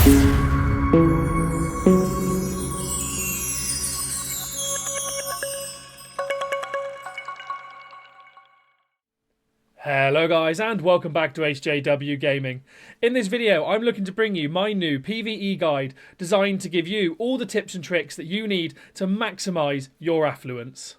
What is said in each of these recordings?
Hello guys and welcome back to HJW Gaming. In this video I'm looking to bring you my new PVE guide designed to give you all the tips and tricks that you need to maximise your affluence.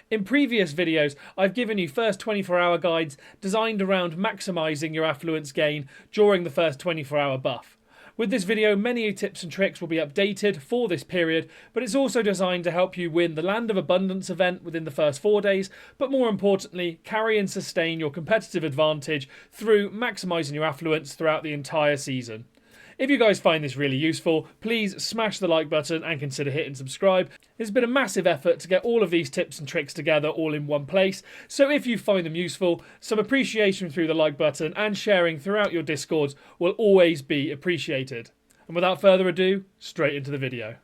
In previous videos I've given you first 24-hour guides designed around maximising your affluence gain during the first 24-hour buff. With this video, many tips and tricks will be updated for this period, but it's also designed to help you win the Land of Abundance event within the first 4 days, but more importantly, carry and sustain your competitive advantage through maximising your affluence throughout the entire season. If you guys find this really useful, please smash the like button and consider hitting subscribe. It's been a massive effort to get all of these tips and tricks together all in one place, so if you find them useful, some appreciation through the like button and sharing throughout your Discords will always be appreciated. And without further ado, straight into the video.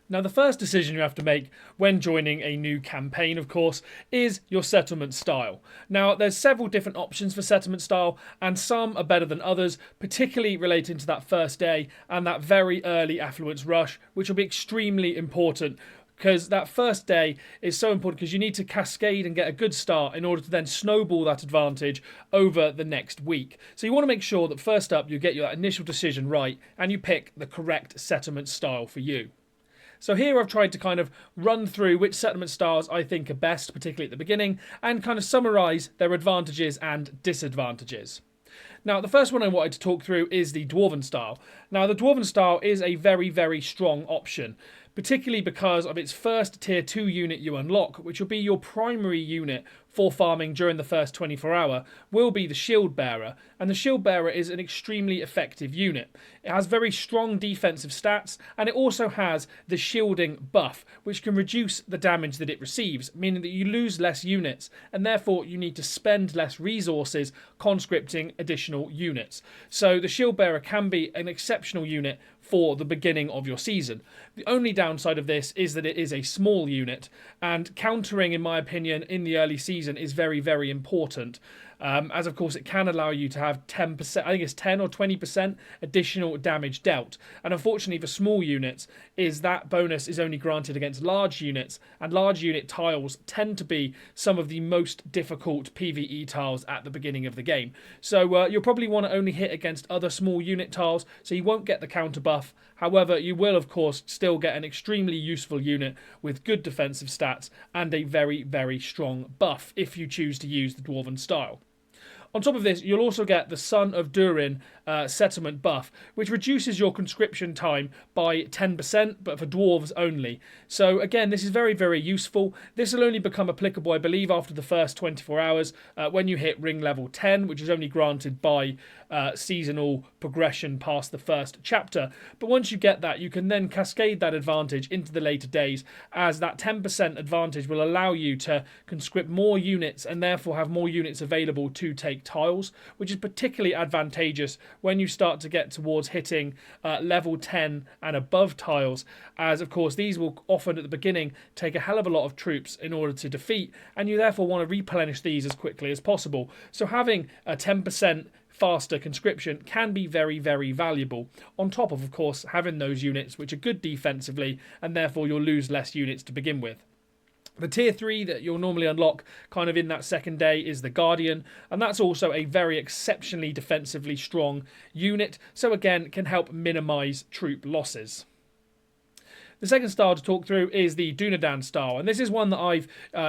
Now, the first decision you have to make when joining a new campaign, of course, is your settlement style. Now, there's several different options for settlement style, and some are better than others, particularly relating to that first day and that very early affluence rush, which will be extremely important because that first day is so important because you need to cascade and get a good start in order to then snowball that advantage over the next week. So you want to make sure that first up you get your initial decision right and you pick the correct settlement style for you. So here I've tried to kind of run through which settlement styles I think are best, particularly at the beginning, and kind of summarise their advantages and disadvantages. Now, the first one I wanted to talk through is the Dwarven style. Now, the Dwarven style is a very, very strong option, particularly because of its first tier 2 unit you unlock, which will be your primary unit for farming during the first 24-hour, will be the Shield Bearer. And the Shield Bearer is an extremely effective unit. It has very strong defensive stats, and it also has the shielding buff, which can reduce the damage that it receives, meaning that you lose less units, and therefore you need to spend less resources conscripting additional units. So the Shield Bearer can be an exceptional unit for the beginning of your season. The only downside of this is that it is a small unit, and countering, in my opinion, in the early season is very, very important. As of course it can allow you to have 10%, I think it's 10 or 20% additional damage dealt. And unfortunately for small units, is that bonus is only granted against large units, and large unit tiles tend to be some of the most difficult PvE tiles at the beginning of the game. So you'll probably want to only hit against other small unit tiles, so you won't get the counter buff. However, you will of course still get an extremely useful unit with good defensive stats and a very, very strong buff if you choose to use the Dwarven style. On top of this, you'll also get the Son of Durin settlement buff, which reduces your conscription time by 10%, but for dwarves only. So again, this is very, very useful. This will only become applicable, I believe, after the first 24 hours when you hit ring level 10, which is only granted by seasonal progression past the first chapter. But once you get that, you can then cascade that advantage into the later days, as that 10% advantage will allow you to conscript more units and therefore have more units available to take tiles, which is particularly advantageous when you start to get towards hitting level 10 and above tiles, as of course these will often at the beginning take a hell of a lot of troops in order to defeat, and you therefore want to replenish these as quickly as possible. So having a 10% faster conscription can be very, very valuable, on top of course having those units which are good defensively, and therefore you'll lose less units to begin with. The tier 3 that you'll normally unlock kind of in that second day is the Guardian, and that's also a very exceptionally defensively strong unit, so again can help minimise troop losses. The second style to talk through is the Dunedain style, and this is one that I've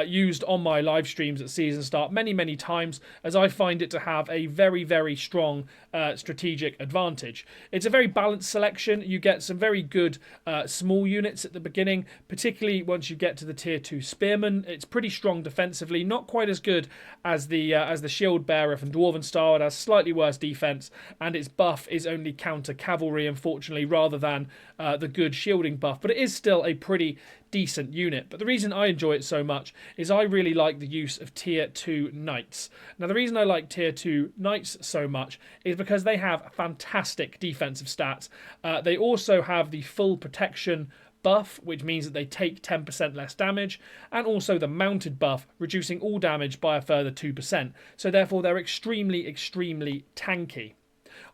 used on my live streams at season start many, many times, as I find it to have a very, very strong strategic advantage. It's a very balanced selection. You get some very good small units at the beginning, particularly once you get to the tier 2 Spearman. It's pretty strong defensively, not quite as good as the Shield Bearer from Dwarven style. It has slightly worse defense, and its buff is only counter cavalry, unfortunately, rather than the good shielding buff, but it is still a pretty decent unit. But the reason I enjoy it so much is I really like the use of tier 2 knights. Now, the reason I like tier 2 knights so much is because they have fantastic defensive stats. They also have the full protection buff, which means that they take 10% less damage, and also the mounted buff, reducing all damage by a further 2%. So therefore they're extremely, extremely tanky.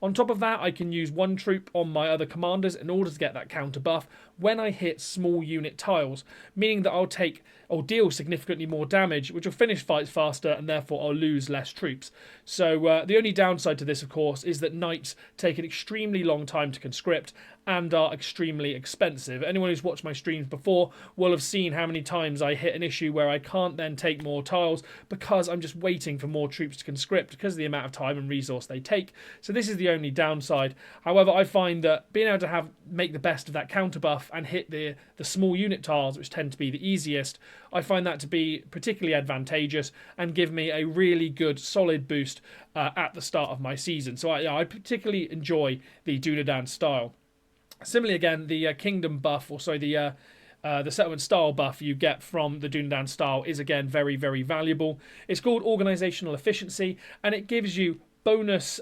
On top of that, I can use one troop on my other commanders in order to get that counter buff when I hit small unit tiles, meaning that I'll deal significantly more damage, which will finish fights faster, and therefore I'll lose less troops. So the only downside to this, of course, is that knights take an extremely long time to conscript and are extremely expensive. Anyone who's watched my streams before will have seen how many times I hit an issue where I can't then take more tiles because I'm just waiting for more troops to conscript because of the amount of time and resource they take. So this is the only downside. However, I find that being able to make the best of that counter buff and hit the small unit tiles, which tend to be the easiest, I find that to be particularly advantageous and give me a really good solid boost at the start of my season. So I particularly enjoy the Dunedain style. Similarly, again, the kingdom buff, or sorry, the settlement style buff you get from the Dunedain style is again very, very valuable. It's called organizational efficiency, and it gives you bonus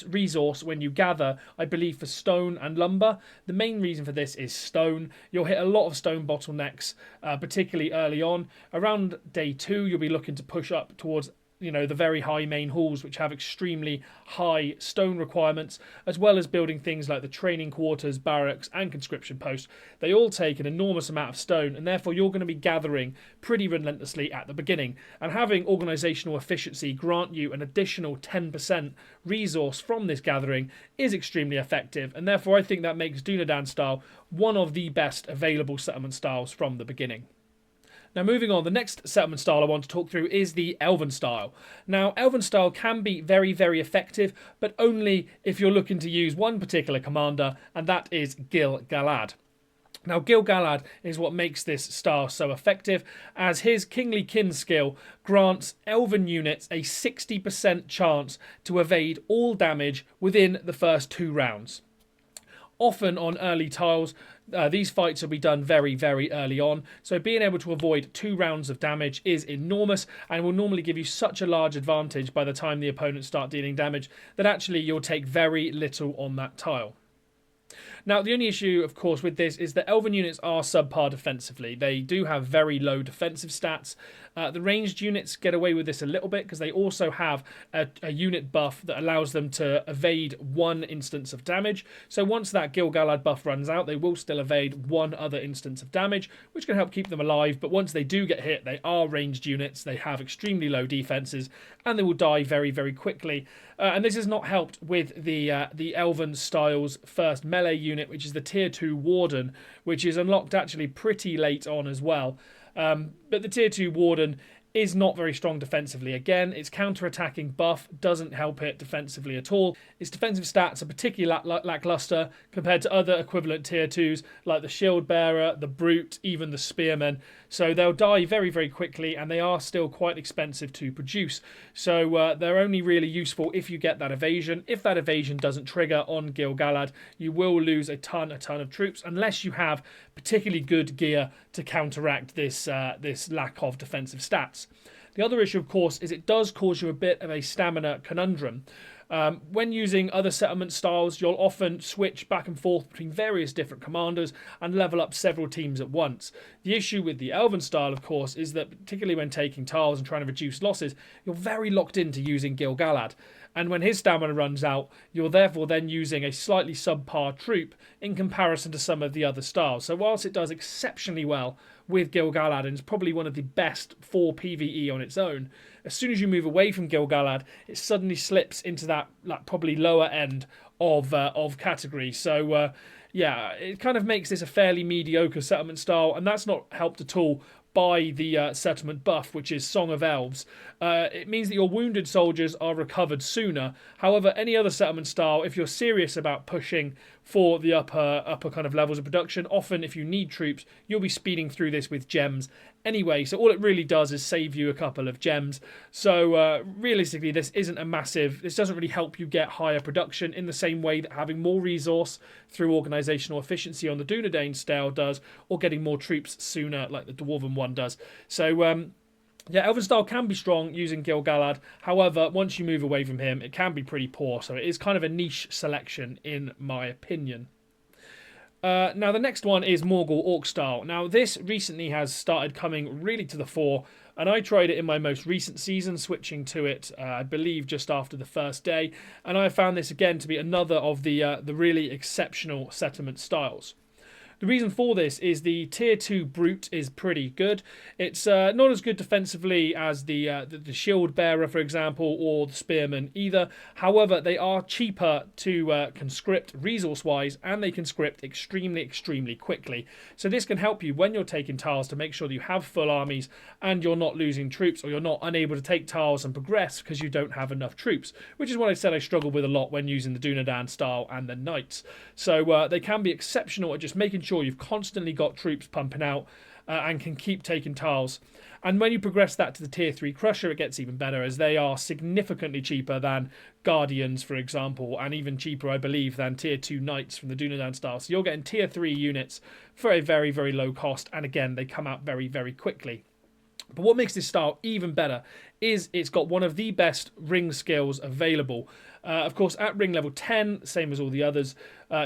resource when you gather, I believe, for stone and lumber. The main reason for this is stone. You'll hit a lot of stone bottlenecks, particularly early on. Around day 2, you'll be looking to push up towards the very high main halls, which have extremely high stone requirements, as well as building things like the training quarters, barracks, and conscription posts. They all take an enormous amount of stone, and therefore you're going to be gathering pretty relentlessly at the beginning. And having organisational efficiency grant you an additional 10% resource from this gathering is extremely effective, and therefore I think that makes Dunedain style one of the best available settlement styles from the beginning. Now, moving on, the next settlement style I want to talk through is the Elven style. Now, Elven style can be very, very effective, but only if you're looking to use one particular commander, and that is Gil Galad. Now, Gil Galad is what makes this style so effective, as his Kingly Kin skill grants Elven units a 60% chance to evade all damage within the first 2 rounds. Often on early tiles, these fights will be done very, very early on, so being able to avoid 2 rounds of damage is enormous and will normally give you such a large advantage by the time the opponents start dealing damage that actually you'll take very little on that tile. Now, the only issue, of course, with this is that Elven units are subpar defensively. They do have very low defensive stats. The ranged units get away with this a little bit because they also have a unit buff that allows them to evade 1 instance of damage. So once that Gil Galad buff runs out, they will still evade 1 other instance of damage, which can help keep them alive. But once they do get hit, they are ranged units. They have extremely low defenses, and they will die very, very quickly. And this is not helped with the Elven style's first melee unit, which is the Tier 2 Warden, which is unlocked actually pretty late on as well. But the Tier 2 Warden is not very strong defensively. Again, its counter-attacking buff doesn't help it defensively at all. Its defensive stats are particularly lackluster compared to other equivalent Tier 2s like the Shield Bearer, the Brute, even the Spearman. So they'll die very, very quickly, and they are still quite expensive to produce. So they're only really useful if you get that evasion. If that evasion doesn't trigger on Gil Galad, you will lose a ton of troops, unless you have particularly good gear to counteract this lack of defensive stats. The other issue, of course, is it does cause you a bit of a stamina conundrum. When using other settlement styles, you'll often switch back and forth between various different commanders and level up several teams at once. The issue with the Elven style, of course, is that particularly when taking tiles and trying to reduce losses, you're very locked into using Gil Galad. And when his stamina runs out, you're therefore then using a slightly subpar troop in comparison to some of the other styles. So whilst it does exceptionally well with Gil Galad and is probably one of the best for PVE on its own, as soon as you move away from Gil Galad, it suddenly slips into that probably lower end of category. So yeah, it kind of makes this a fairly mediocre settlement style, and that's not helped at all by the settlement buff, which is Song of Elves. It means that your wounded soldiers are recovered sooner. However, any other settlement style, if you're serious about pushing for the upper kind of levels of production, often if you need troops, you'll be speeding through this with gems anyway. So all it really does is save you a couple of gems. So realistically, this doesn't really help you get higher production in the same way that having more resource through organisational efficiency on the Dunedain style does, or getting more troops sooner like the Dwarven one does. So yeah, Elven style can be strong using Gil Galad. However, once you move away from him, it can be pretty poor. So it is kind of a niche selection in my opinion. Now, the next one is Morgul Orc style. Now, this recently has started coming really to the fore, and I tried it in my most recent season, switching to it, I believe, just after the first day, and I found this again to be another of the really exceptional settlement styles. The reason for this is the tier 2 brute is pretty good. It's not as good defensively as the shield bearer, for example, or the spearman either. However, they are cheaper to conscript resource-wise, and they conscript extremely quickly. So this can help you when you're taking tiles to make sure that you have full armies and you're not losing troops, or you're not unable to take tiles and progress because you don't have enough troops, which is what I said I struggle with a lot when using the Dunedain style and the knights. So they can be exceptional at just making sure you've constantly got troops pumping out and can keep taking tiles. And when you progress that to the tier 3 crusher, it gets even better, as they are significantly cheaper than guardians, for example, and even cheaper, I believe, than tier 2 knights from the Dunedain style. So you're getting tier 3 units for a very low cost, and again, they come out very quickly. But what makes this style even better is it's got one of the best ring skills available. Of course, at ring level 10, same as all the others,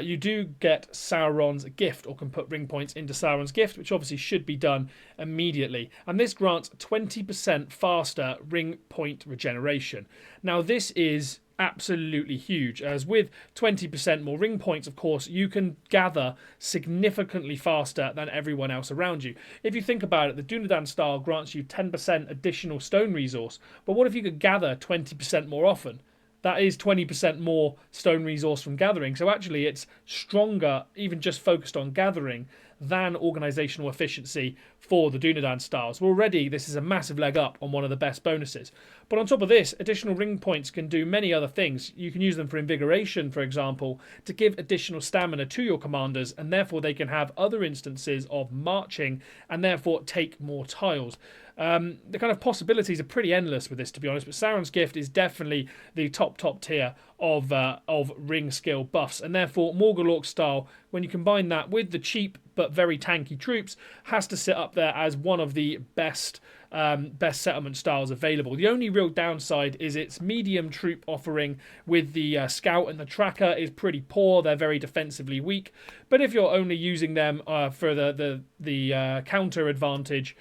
you do get Sauron's gift, or can put ring points into Sauron's gift, which obviously should be done immediately. And this grants 20% faster ring point regeneration. Now, this is absolutely huge, as with 20% more ring points, of course, you can gather significantly faster than everyone else around you. If you think about it, the Dunedain style grants you 10% additional stone resource, but what if you could gather 20% more often? That is 20% more stone resource from gathering. So actually it's stronger, even just focused on gathering, than organisational efficiency for the Dunedain styles. So already this is a massive leg up on one of the best bonuses. But on top of this, additional ring points can do many other things. You can use them for invigoration, for example, to give additional stamina to your commanders, and therefore they can have other instances of marching and therefore take more tiles. The kind of possibilities are pretty endless with this, to be honest, but Sauron's gift is definitely the top tier of ring skill buffs, and therefore Morgul Orc style, when you combine that with the cheap but very tanky troops, has to sit up there as one of the best settlement styles available. The only real downside is its medium troop offering with the scout and the tracker is pretty poor. They're very defensively weak, but if you're only using them for the counter advantage,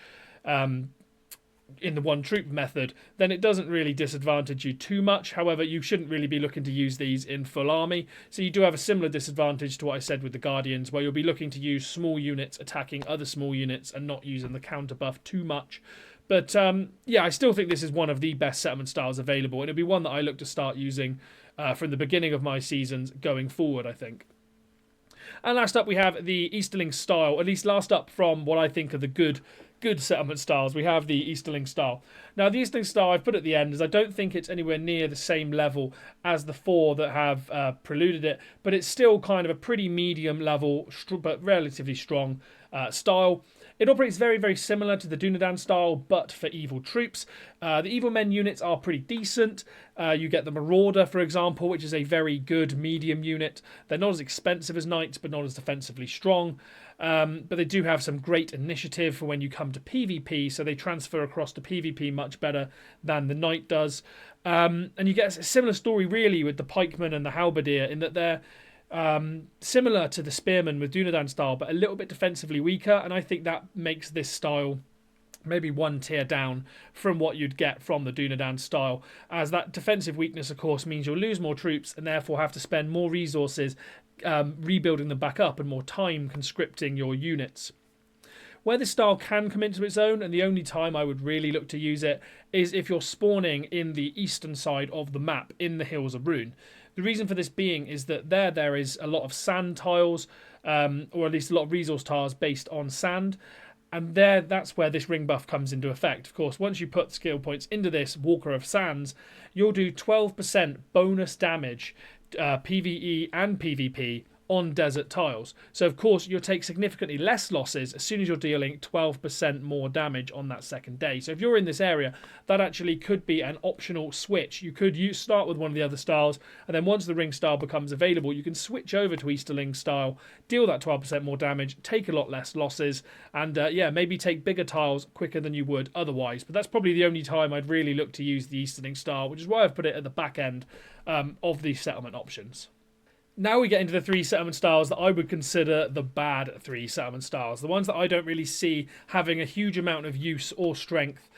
in the one troop method, then it doesn't really disadvantage you too much. However, you shouldn't really be looking to use these in full army, so you do have a similar disadvantage to what I said with the Guardians, where you'll be looking to use small units attacking other small units and not using the counter buff too much. But yeah, I still think this is one of the best settlement styles available, and it'll be one that I look to start using from the beginning of my seasons going forward, I think. And last up we have the Easterling style, at least last up from what I think are the good settlement styles. We have the Easterling style. Now, the Easterling style I've put at the end, as I don't think it's anywhere near the same level as the four that have preluded it, but it's still kind of a pretty medium level, but relatively strong style. It operates very similar to the Dunedain style, but for evil troops. The evil men units are pretty decent. You get the Marauder, for example, which is a very good medium unit. They're not as expensive as knights, but not as defensively strong. But they do have some great initiative for when you come to PvP, so they transfer across to PvP much better than the knight does. And you get a similar story, really, with the pikemen and the halberdier, in that they're similar to the spearmen with Dunedain style, but a little bit defensively weaker, and I think that makes this style maybe one tier down from what you'd get from the Dunedain style, as that defensive weakness, of course, means you'll lose more troops and therefore have to spend more resources rebuilding them back up and more time conscripting your units. Where this style can come into its own, and the only time I would really look to use it, is if you're spawning in the eastern side of the map in the Hills of Rune. The reason for this being is that there is a lot of sand tiles, or at least a lot of resource tiles based on sand, and that's where this ring buff comes into effect. Of course, once you put skill points into this Walker of Sands, you'll do 12% bonus damage, PVE and PvP, on desert tiles. So of course you'll take significantly less losses as soon as you're dealing 12% more damage on that second day. So if you're in this area, that actually could be an optional switch. You could start with one of the other styles, and then once the ring style becomes available, you can switch over to Easterling style, deal that 12% more damage, take a lot less losses, and yeah, maybe take bigger tiles quicker than you would otherwise. But that's probably the only time I'd really look to use the Easterling style, which is why I've put it at the back end of the settlement options. Now we get into the 3 settlement styles that I would consider the bad 3 settlement styles. The ones that I don't really see having a huge amount of use or strength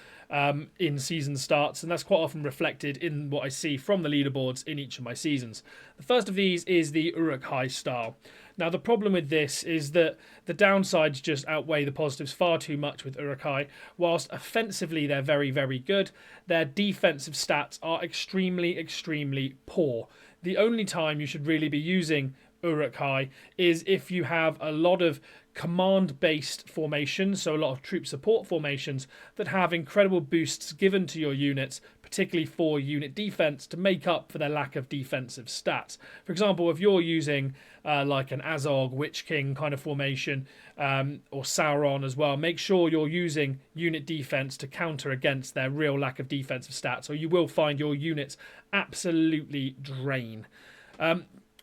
in season starts, and that's quite often reflected in what I see from the leaderboards in each of my seasons. The first of these is the Uruk-hai style. Now the problem with this is that the downsides just outweigh the positives far too much with Uruk-hai. Whilst offensively they're very, very good, their defensive stats are extremely, extremely poor. The only time you should really be using Uruk-hai is if you have a lot of command-based formations, so a lot of troop support formations that have incredible boosts given to your units, particularly for unit defense, to make up for their lack of defensive stats. For example, if you're using like an Azog, Witch King kind of formation, or Sauron as well, make sure you're using unit defense to counter against their real lack of defensive stats, or you will find your units absolutely drain.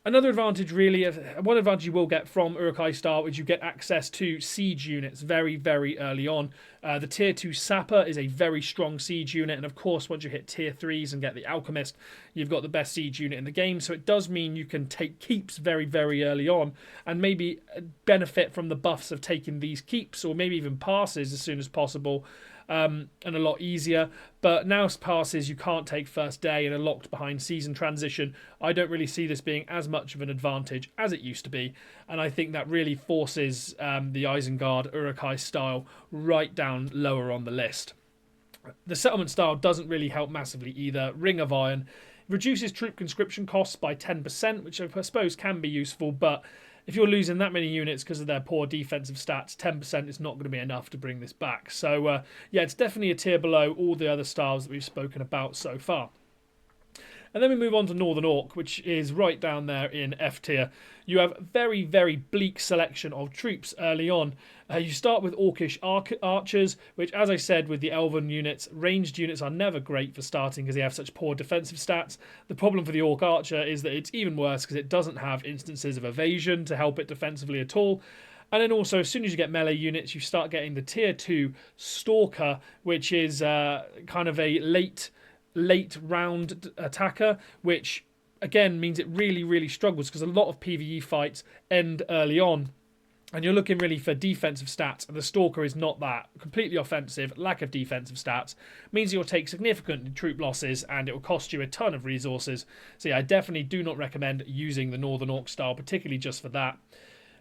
Another advantage, really, one advantage you will get from Uruk-hai style is you get access to siege units very, very early on. The tier 2 Sapper is a very strong siege unit, and of course, once you hit tier 3s and get the Alchemist, you've got the best siege unit in the game. So it does mean you can take keeps very, very early on, and maybe benefit from the buffs of taking these keeps, or maybe even passes as soon as possible. And a lot easier. But now passes you can't take first day and are locked behind season transition. I don't really see this being as much of an advantage as it used to be, and I think that really forces the Isengard Uruk-hai style right down lower on the list. The settlement style doesn't really help massively either. Ring of Iron reduces troop conscription costs by 10%, which I suppose can be useful, but if you're losing that many units because of their poor defensive stats, 10% is not going to be enough to bring this back. So, yeah, it's definitely a tier below all the other styles that we've spoken about so far. And then we move on to Northern Orc, which is right down there in F tier. You have very, very bleak selection of troops early on. You start with Orcish archers, which, as I said, with the Elven units, ranged units are never great for starting because they have such poor defensive stats. The problem for the Orc archer is that it's even worse because it doesn't have instances of evasion to help it defensively at all. And then also, as soon as you get melee units, you start getting the tier 2 Stalker, which is kind of a late round attacker, which again means it really, really struggles because a lot of PVE fights end early on. And you're looking really for defensive stats, and the Stalker is not that. Completely offensive, lack of defensive stats, means you'll take significant troop losses, and it will cost you a ton of resources. So yeah, I definitely do not recommend using the Northern Orc style, particularly just for that.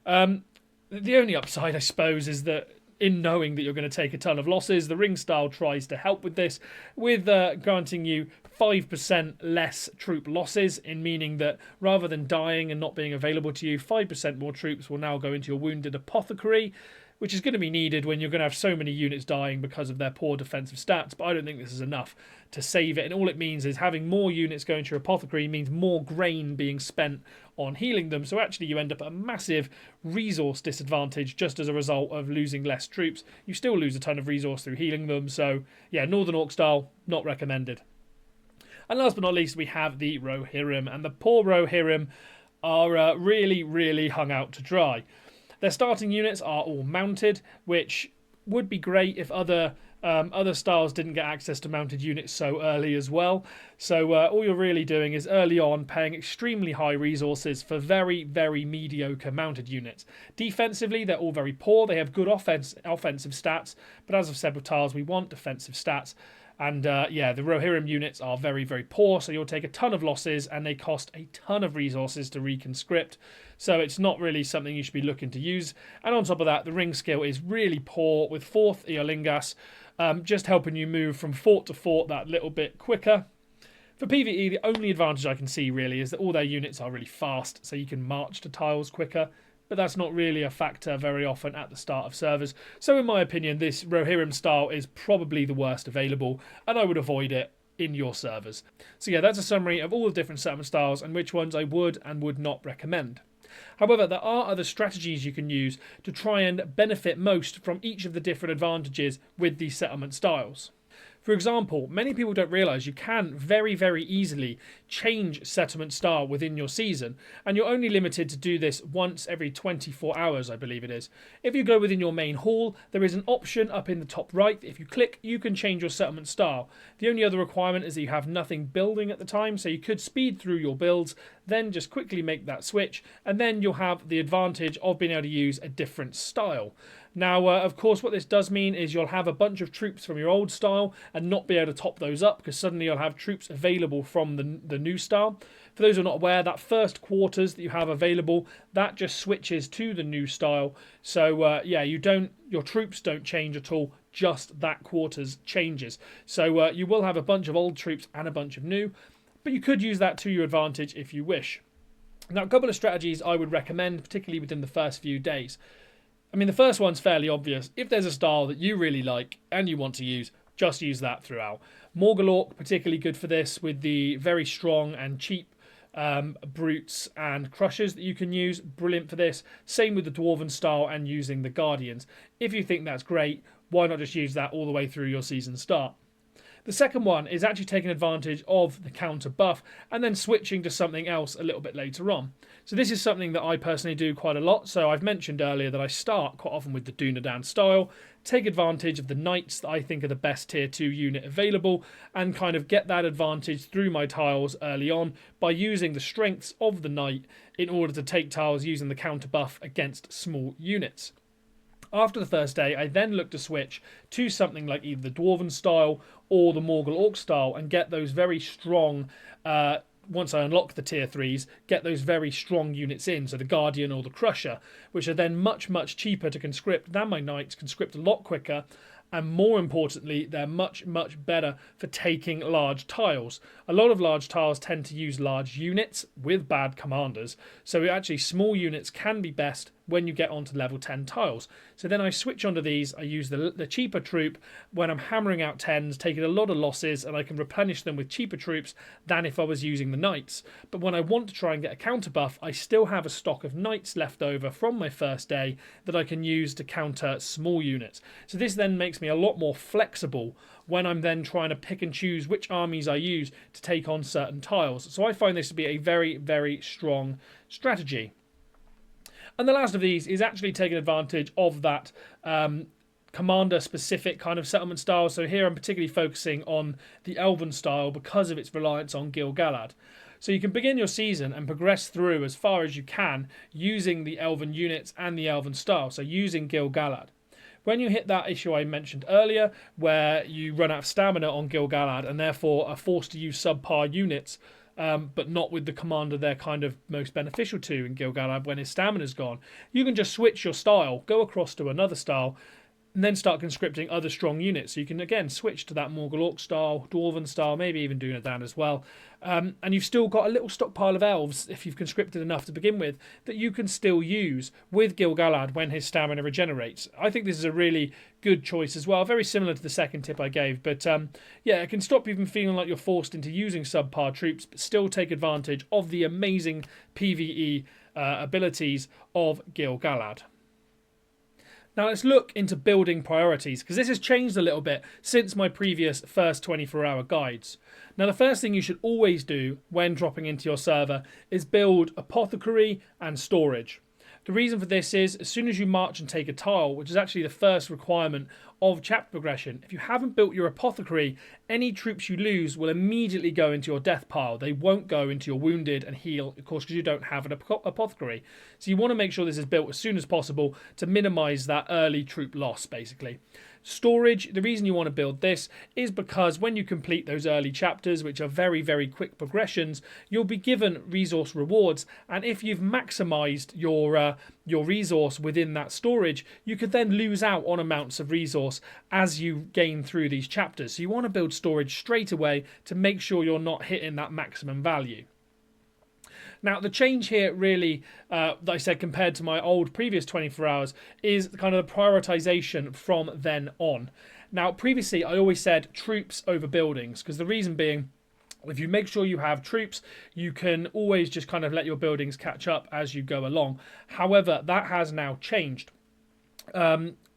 The only upside, I suppose, is that in knowing that you're going to take a ton of losses, the ring style tries to help with this, with granting you 5% less troop losses, in meaning that rather than dying and not being available to you, 5% more troops will now go into your wounded apothecary, which is going to be needed when you're going to have so many units dying because of their poor defensive stats, but I don't think this is enough to save it, and all it means is having more units going to your apothecary means more grain being spent on healing them, so actually you end up at a massive resource disadvantage just as a result of losing less troops. You still lose a ton of resource through healing them, so yeah, Northern Orc style, not recommended. And last but not least, we have the Rohirrim, and the poor Rohirrim are really, really hung out to dry. Their starting units are all mounted, which would be great if other styles didn't get access to mounted units so early as well. So all you're really doing is early on paying extremely high resources for very, very mediocre mounted units. Defensively, they're all very poor. They have good offensive stats, but as I've said with tiles, we want defensive stats. And yeah, the Rohirrim units are very, very poor, so you'll take a ton of losses, and they cost a ton of resources to reconscript. So it's not really something you should be looking to use. And on top of that, the ring skill is really poor, with 4th Eolingas just helping you move from fort to fort that little bit quicker. For PvE, the only advantage I can see really is that all their units are really fast, so you can march to tiles quicker. But that's not really a factor very often at the start of servers. So in my opinion, this Rohirrim style is probably the worst available, and I would avoid it in your servers. So yeah, that's a summary of all the different settlement styles and which ones I would and would not recommend. However, there are other strategies you can use to try and benefit most from each of the different advantages with these settlement styles. For example, many people don't realise you can very, very easily change settlement style within your season, and you're only limited to do this once every 24 hours, I believe it is. If you go within your main hall, there is an option up in the top right. If you click, you can change your settlement style. The only other requirement is that you have nothing building at the time, so you could speed through your builds, then just quickly make that switch, and then you'll have the advantage of being able to use a different style. Now, of course, what this does mean is you'll have a bunch of troops from your old style and not be able to top those up, because suddenly you'll have troops available from the new style. For those who are not aware, that first quarters that you have available, that just switches to the new style. So yeah, your troops don't change at all, just that quarters changes. So you will have a bunch of old troops and a bunch of new, but you could use that to your advantage if you wish. Now, a couple of strategies I would recommend, particularly within the first few days. I mean, the first one's fairly obvious. If there's a style that you really like and you want to use, just use that throughout. Morgulork, particularly good for this, with the very strong and cheap brutes and crushers that you can use. Brilliant for this. Same with the dwarven style and using the guardians. If you think that's great, why not just use that all the way through your season start? The second one is actually taking advantage of the counter buff and then switching to something else a little bit later on. So this is something that I personally do quite a lot. So I've mentioned earlier that I start quite often with the Dunedain style, take advantage of the knights that I think are the best tier 2 unit available, and kind of get that advantage through my tiles early on by using the strengths of the knight in order to take tiles using the counter buff against small units. After the first day, I then look to switch to something like either the Dwarven style or the Morgul-Orc style and get those very strong, once I unlock the tier 3s, get those very strong units in, so the Guardian or the Crusher, which are then much, much cheaper to conscript than my Knights, conscript a lot quicker, and more importantly, they're much, much better for taking large tiles. A lot of large tiles tend to use large units with bad commanders, so actually small units can be best when you get onto level 10 tiles. So then I switch onto these, I use the cheaper troop when I'm hammering out 10s, taking a lot of losses, and I can replenish them with cheaper troops than if I was using the knights. But when I want to try and get a counter buff, I still have a stock of knights left over from my first day that I can use to counter small units. So this then makes me a lot more flexible when I'm then trying to pick and choose which armies I use to take on certain tiles. So I find this to be a very, very strong strategy. And the last of these is actually taking advantage of that commander-specific kind of settlement style. So here I'm particularly focusing on the Elven style because of its reliance on Gil-galad. So you can begin your season and progress through as far as you can using the Elven units and the Elven style, so using Gil-galad. When you hit that issue I mentioned earlier, where you run out of stamina on Gil-galad and therefore are forced to use subpar units, but not with the commander they're kind of most beneficial to in Gil-galad when his stamina's gone, you can just switch your style, go across to another style, and then start conscripting other strong units. So you can again switch to that Morgul-Orc style, Dwarven style, maybe even Dunedain as well. And you've still got a little stockpile of elves, if you've conscripted enough to begin with, that you can still use with Gil-galad when his stamina regenerates. I think this is a really good choice as well, very similar to the second tip I gave. But yeah, it can stop you from feeling like you're forced into using subpar troops, but still take advantage of the amazing PVE abilities of Gil-galad. Now let's look into building priorities, because this has changed a little bit since my previous first 24-hour guides. Now the first thing you should always do when dropping into your server is build apothecary and storage. The reason for this is as soon as you march and take a tile, which is actually the first requirement of chapter progression, if you haven't built your apothecary, any troops you lose will immediately go into your death pile. They won't go into your wounded and heal, of course, because you don't have an apothecary. So you want to make sure this is built as soon as possible to minimise that early troop loss, basically. Storage, the reason you want to build this is because when you complete those early chapters, which are very, very quick progressions, you'll be given resource rewards, and if you've maximised your resource within that storage, you could then lose out on amounts of resource as you gain through these chapters. So you want to build storage straight away to make sure you're not hitting that maximum value. Now, the change here really, that I said compared to my old previous 24 hours, is kind of the prioritisation from then on. Now, previously, I always said troops over buildings, because the reason being, if you make sure you have troops, you can always just kind of let your buildings catch up as you go along. However, that has now changed.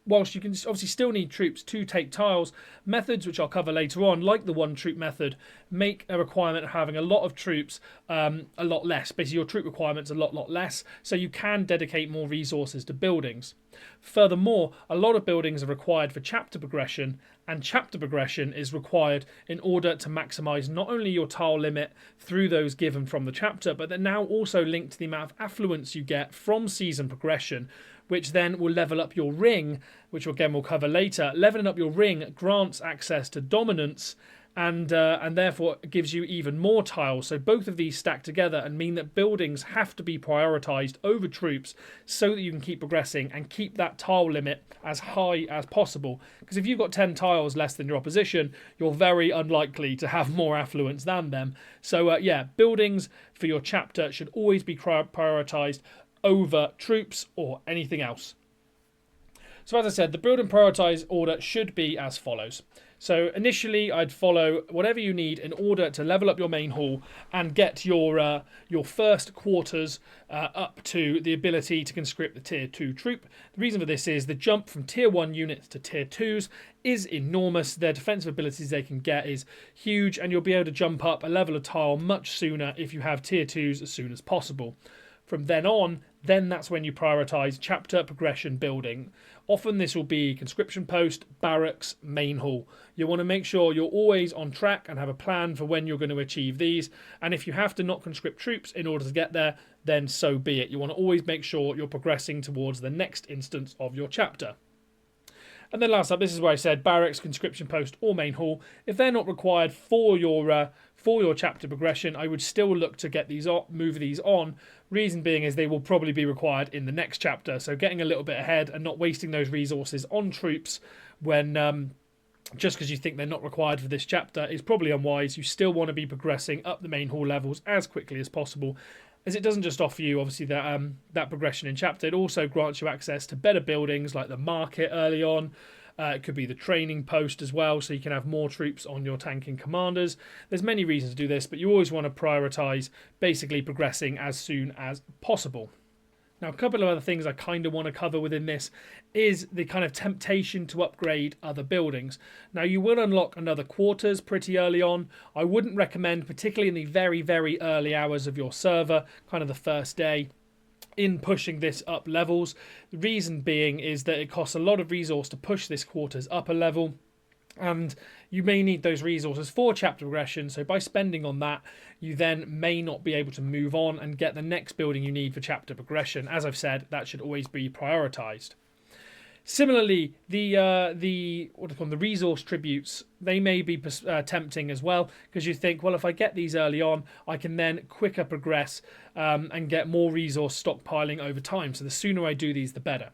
whilst you can obviously still need troops to take tiles, methods which I'll cover later on, like the one troop method, make a requirement of having a lot of troops a lot less. Basically, your troop requirements a lot less, so you can dedicate more resources to buildings. Furthermore, a lot of buildings are required for chapter progression, and chapter progression is required in order to maximise not only your tile limit through those given from the chapter, but they're now also linked to the amount of affluence you get from season progression, which then will level up your ring, which again we'll cover later. Leveling up your ring grants access to dominance, and therefore gives you even more tiles. So both of these stack together and mean that buildings have to be prioritised over troops so that you can keep progressing and keep that tile limit as high as possible. Because if you've got 10 tiles less than your opposition, you're very unlikely to have more affluence than them. So yeah, buildings for your chapter should always be prioritised over troops or anything else. So as I said, the build and prioritise order should be as follows. So initially I'd follow whatever you need in order to level up your main hall and get your first quarters up to the ability to conscript the tier 2 troop. The reason for this is the jump from tier 1 units to tier 2s is enormous. Their defensive abilities they can get is huge, and you'll be able to jump up a level of tile much sooner if you have tier 2s as soon as possible. From then on, that's when you prioritise chapter progression building. Often this will be conscription post, barracks, main hall. You want to make sure you're always on track and have a plan for when you're going to achieve these. And if you have to not conscript troops in order to get there, then so be it. You want to always make sure you're progressing towards the next instance of your chapter. And then last up, this is where I said barracks, conscription post, or main hall. If they're not required for your chapter progression, I would still look to get these move these on. Reason being is they will probably be required in the next chapter. So getting a little bit ahead and not wasting those resources on troops when just because you think they're not required for this chapter is probably unwise. You still want to be progressing up the main hall levels as quickly as possible, as it doesn't just offer you obviously that progression in chapter, it also grants you access to better buildings like the market early on. It could be the training post as well, so you can have more troops on your tanking commanders. There's many reasons to do this, but you always want to prioritise basically progressing as soon as possible. Now, a couple of other things I kind of want to cover within this is the kind of temptation to upgrade other buildings. Now, you will unlock another quarters pretty early on. I wouldn't recommend, particularly in the very, very early hours of your server, kind of the first day, in pushing this up levels. The reason being is that it costs a lot of resource to push this quarters up a level, and you may need those resources for chapter progression, so by spending on that you then may not be able to move on and get the next building you need for chapter progression. As I've said, that should always be prioritised. Similarly, the resource tributes, they may be tempting as well, because you think, well, if I get these early on, I can then quicker progress and get more resource stockpiling over time. So the sooner I do these, the better.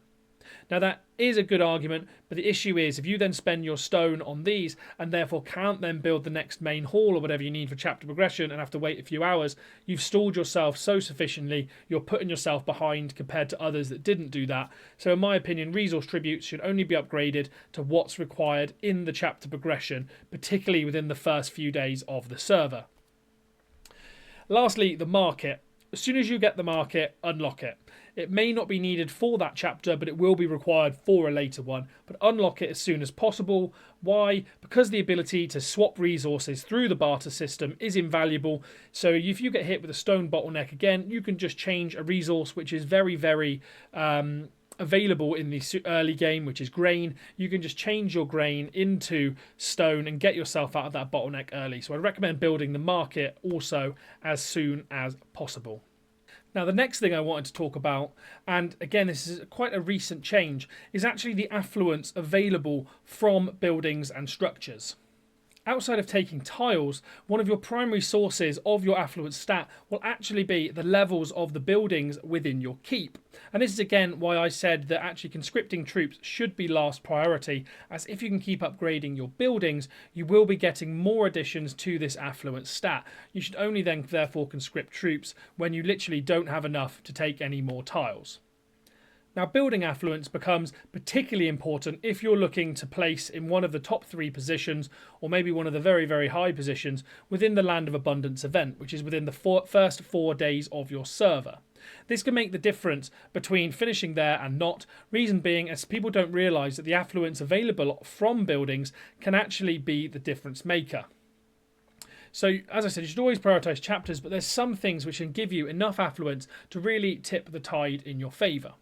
Now, that is a good argument, but the issue is if you then spend your stone on these and therefore can't then build the next main hall or whatever you need for chapter progression and have to wait a few hours, you've stalled yourself so sufficiently, you're putting yourself behind compared to others that didn't do that. So in my opinion, resource tributes should only be upgraded to what's required in the chapter progression, particularly within the first few days of the server. Lastly, the market. As soon as you get the market, unlock it. It may not be needed for that chapter, but it will be required for a later one. But unlock it as soon as possible. Why? Because the ability to swap resources through the barter system is invaluable. So if you get hit with a stone bottleneck again, you can just change a resource which is very, very available in the early game, which is grain. You can just change your grain into stone and get yourself out of that bottleneck early. So I recommend building the market also as soon as possible. Now, the next thing I wanted to talk about, and again, this is quite a recent change, is actually the affluence available from buildings and structures. Outside of taking tiles, one of your primary sources of your affluence stat will actually be the levels of the buildings within your keep. And this is again why I said that actually conscripting troops should be last priority, as if you can keep upgrading your buildings, you will be getting more additions to this affluence stat. You should only then therefore conscript troops when you literally don't have enough to take any more tiles. Now, building affluence becomes particularly important if you're looking to place in one of the top 3 positions, or maybe one of the very, very high positions within the Land of Abundance event, which is within the first 4 days of your server. This can make the difference between finishing there and not, reason being as people don't realise that the affluence available from buildings can actually be the difference maker. So, as I said, you should always prioritise chapters, but there's some things which can give you enough affluence to really tip the tide in your favour.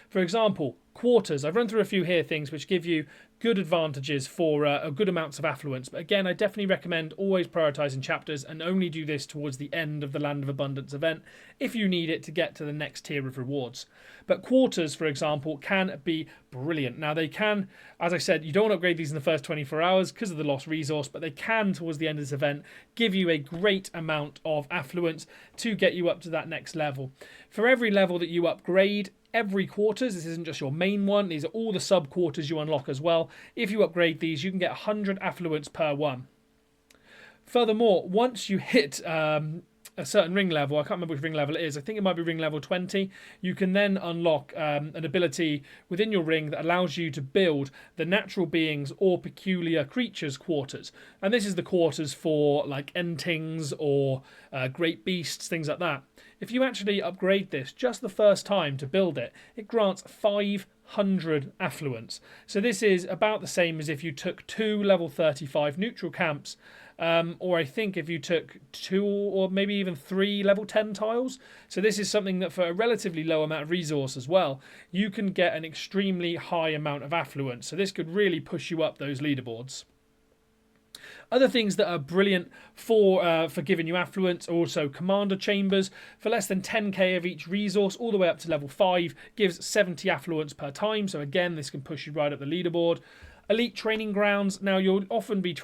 For example, quarters. I've run through a few here things which give you good advantages for good amounts of affluence. But again, I definitely recommend always prioritising chapters and only do this towards the end of the Land of Abundance event if you need it to get to the next tier of rewards. But quarters, for example, can be brilliant. Now, they can, as I said, you don't want to upgrade these in the first 24 hours because of the lost resource, but they can, towards the end of this event, give you a great amount of affluence to get you up to that next level. For every level that you upgrade, every quarters, this isn't just your main one, these are all the sub quarters you unlock as well. If you upgrade these, you can get 100 affluence per one. Furthermore, once you hit a certain ring level, I can't remember which ring level it is, I think it might be ring level 20, you can then unlock an ability within your ring that allows you to build the natural beings or peculiar creatures quarters. And this is the quarters for like entings or great beasts, things like that. If you actually upgrade this just the first time to build it, it grants 500 affluence. So this is about the same as if you took 2 level 35 neutral camps, or I think if you took 2 or maybe even 3 level 10 tiles. So this is something that for a relatively low amount of resource as well, you can get an extremely high amount of affluence. So this could really push you up those leaderboards. Other things that are brilliant for giving you affluence are also commander chambers. For less than 10k of each resource, all the way up to level 5, gives 70 affluence per time. So again, this can push you right up the leaderboard. Elite training grounds. Now you'll often be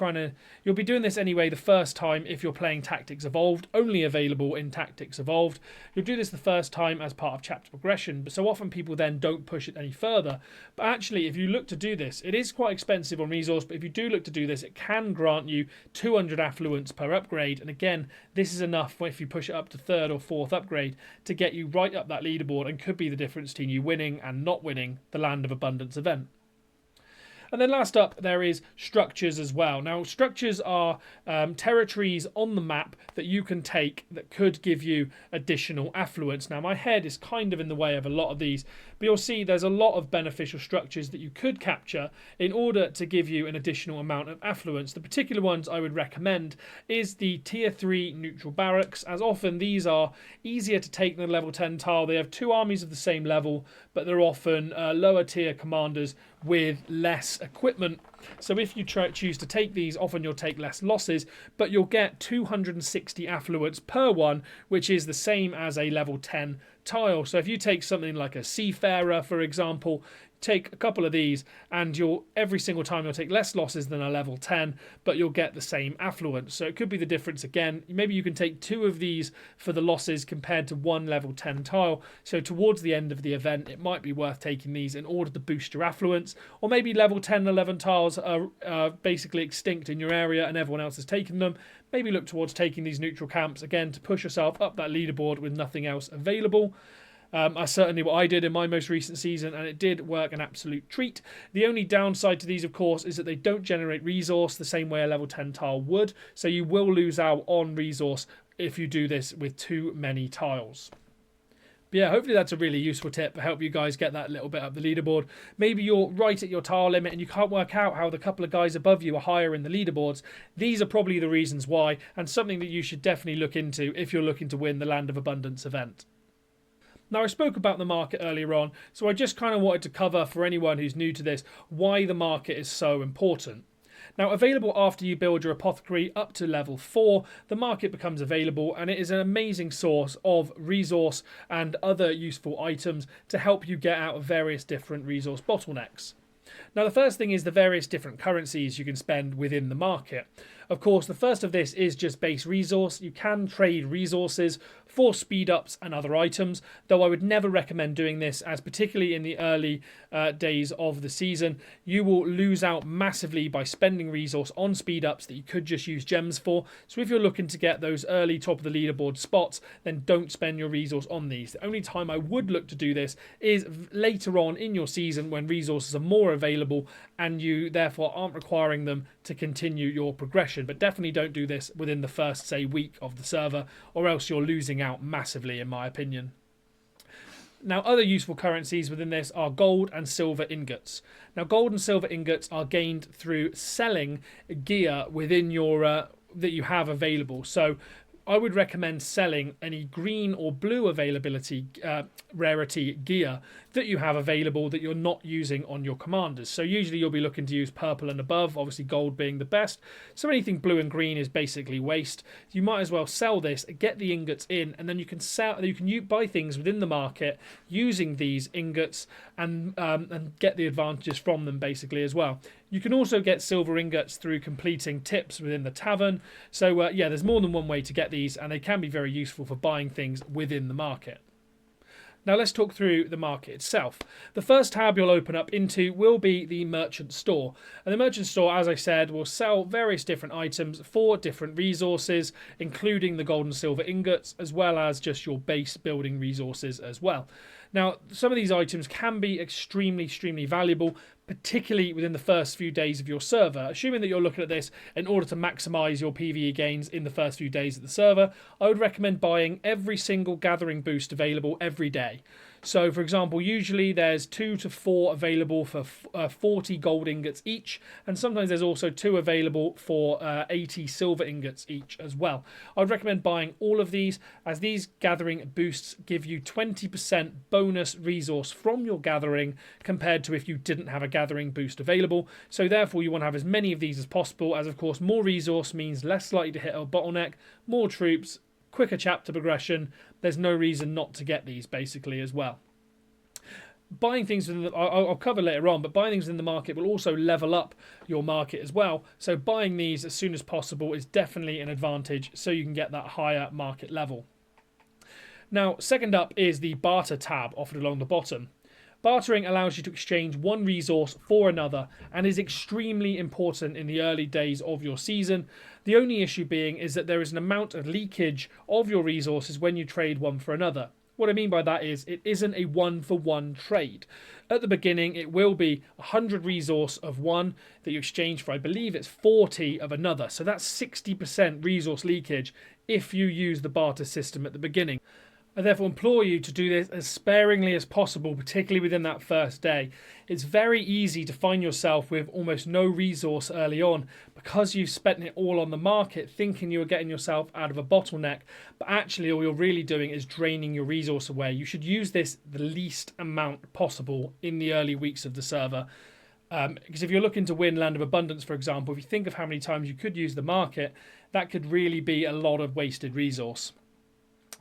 you'll be doing this anyway the first time if you're playing Tactics Evolved, only available in Tactics Evolved. You'll do this the first time as part of chapter progression, but so often people then don't push it any further. But actually, if you look to do this, it is quite expensive on resource, but if you do look to do this, it can grant you 200 affluence per upgrade. And again, this is enough if you push it up to 3rd or 4th upgrade to get you right up that leaderboard and could be the difference between you winning and not winning the Land of Abundance event. And then last up, there is structures as well. Now, structures are territories on the map that you can take that could give you additional affluence. Now, my head is kind of in the way of a lot of these, but you'll see there's a lot of beneficial structures that you could capture in order to give you an additional amount of affluence. The particular ones I would recommend is the tier 3 neutral barracks, as often these are easier to take than a level 10 tile. They have 2 armies of the same level, but they're often lower tier commanders with less equipment. So if you choose to take these, often you'll take less losses, but you'll get 260 affluence per one, which is the same as a level 10 tile. So if you take something like a Seafarer, for example, take a couple of these and every single time you'll take less losses than a level 10, but you'll get the same affluence. So it could be the difference again. Maybe you can take 2 of these for the losses compared to 1 level 10 tile. So towards the end of the event, it might be worth taking these in order to boost your affluence. Or maybe level 10 and 11 tiles are basically extinct in your area and everyone else has taken them. Maybe look towards taking these neutral camps again to push yourself up that leaderboard with nothing else available. Certainly what I did in my most recent season, and it did work an absolute treat. The only downside to these, of course, is that they don't generate resource the same way a level 10 tile would, so you will lose out on resource if you do this with too many tiles. But yeah, hopefully that's a really useful tip to help you guys get that little bit up the leaderboard. Maybe you're right at your tile limit and you can't work out how the couple of guys above you are higher in the leaderboards. These are probably the reasons why, and something that you should definitely look into if you're looking to win the Land of Abundance event. Now, I spoke about the market earlier on, so I just kind of wanted to cover for anyone who's new to this why the market is so important. Now, available after you build your apothecary up to level 4, the market becomes available and it is an amazing source of resource and other useful items to help you get out of various different resource bottlenecks. Now, the first thing is the various different currencies you can spend within the market. Of course, the first of this is just base resource. You can trade resources for speed ups and other items, though I would never recommend doing this, as particularly in the early days of the season, you will lose out massively by spending resource on speed ups that you could just use gems for. So if you're looking to get those early top of the leaderboard spots, then don't spend your resource on these. The only time I would look to do this is later on in your season when resources are more available and you therefore aren't requiring them to continue your progression. But definitely don't do this within the first, say, week of the server, or else you're losing out massively, in my opinion. Now, other useful currencies within this are gold and silver ingots. Now, gold and silver ingots are gained through selling gear within your that you have available. So I would recommend selling any green or blue availability rarity gear that you have available that you're not using on your commanders. So usually you'll be looking to use purple and above, obviously gold being the best. So anything blue and green is basically waste. You might as well sell this, get the ingots in, and then you can buy things within the market using these ingots and get the advantages from them basically as well. You can also get silver ingots through completing tips within the tavern. So yeah, there's more than one way to get these, and they can be very useful for buying things within the market. Now let's talk through the market itself. The first tab you'll open up into will be the merchant store. And the merchant store, as I said, will sell various different items for different resources, including the gold and silver ingots, as well as just your base building resources as well. Now, some of these items can be extremely valuable, particularly within the first few days of your server. Assuming that you're looking at this in order to maximize your PVE gains in the first few days of the server, I would recommend buying every single gathering boost available every day. So, for example, usually there's 2 to 4 available for 40 gold ingots each, and sometimes there's also 2 available for 80 silver ingots each as well. I would recommend buying all of these, as these gathering boosts give you 20% bonus resource from your gathering compared to if you didn't have a gathering boost available. So therefore you want to have as many of these as possible, as of course more resource means less likely to hit a bottleneck, more troops, quicker chapter progression. There's no reason not to get these basically as well. Buying things within I'll cover later on, but buying things in the market will also level up your market as well. So buying these as soon as possible is definitely an advantage, so you can get that higher market level. Now, second up is the barter tab offered along the bottom. Bartering allows you to exchange one resource for another and is extremely important in the early days of your season. The only issue being is that there is an amount of leakage of your resources when you trade one for another. What I mean by that is it isn't a one-for-one trade. At the beginning, it will be 100 resource of one that you exchange for, I believe it's 40 of another. So that's 60% resource leakage if you use the barter system at the beginning. I therefore implore you to do this as sparingly as possible, particularly within that first day. It's very easy to find yourself with almost no resource early on because you've spent it all on the market thinking you were getting yourself out of a bottleneck, but actually all you're really doing is draining your resource away. You should use this the least amount possible in the early weeks of the server. Because if you're looking to win Land of Abundance, for example, if you think of how many times you could use the market, that could really be a lot of wasted resource.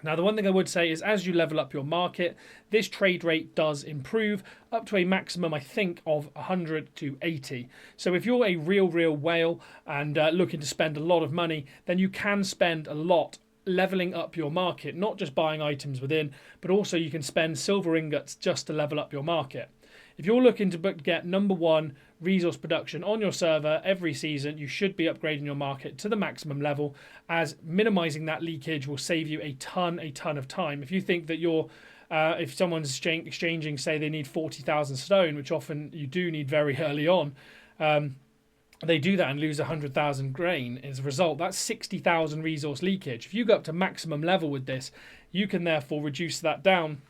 Now, the one thing I would say is as you level up your market, this trade rate does improve up to a maximum, I think, of 100 to 80. So if you're a real whale and looking to spend a lot of money, then you can spend a lot leveling up your market, not just buying items within, but also you can spend silver ingots just to level up your market. If you're looking to get number one resource production on your server every season, you should be upgrading your market to the maximum level, as minimizing that leakage will save you a ton of time. If you think that you're if someone's exchanging, say they need 40,000 stone, which often you do need very early on, they do that and lose 100,000 grain as a result. That's 60,000 resource leakage. If you go up to maximum level with this, you can therefore reduce that down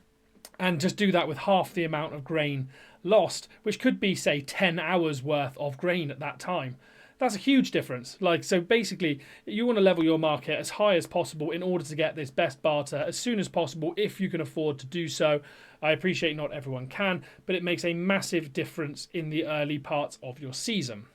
and just do that with half the amount of grain lost, which could be, say, 10 hours worth of grain at that time. That's a huge difference. So basically, you want to level your market as high as possible in order to get this best barter as soon as possible if you can afford to do so. I appreciate not everyone can, but it makes a massive difference in the early parts of your season.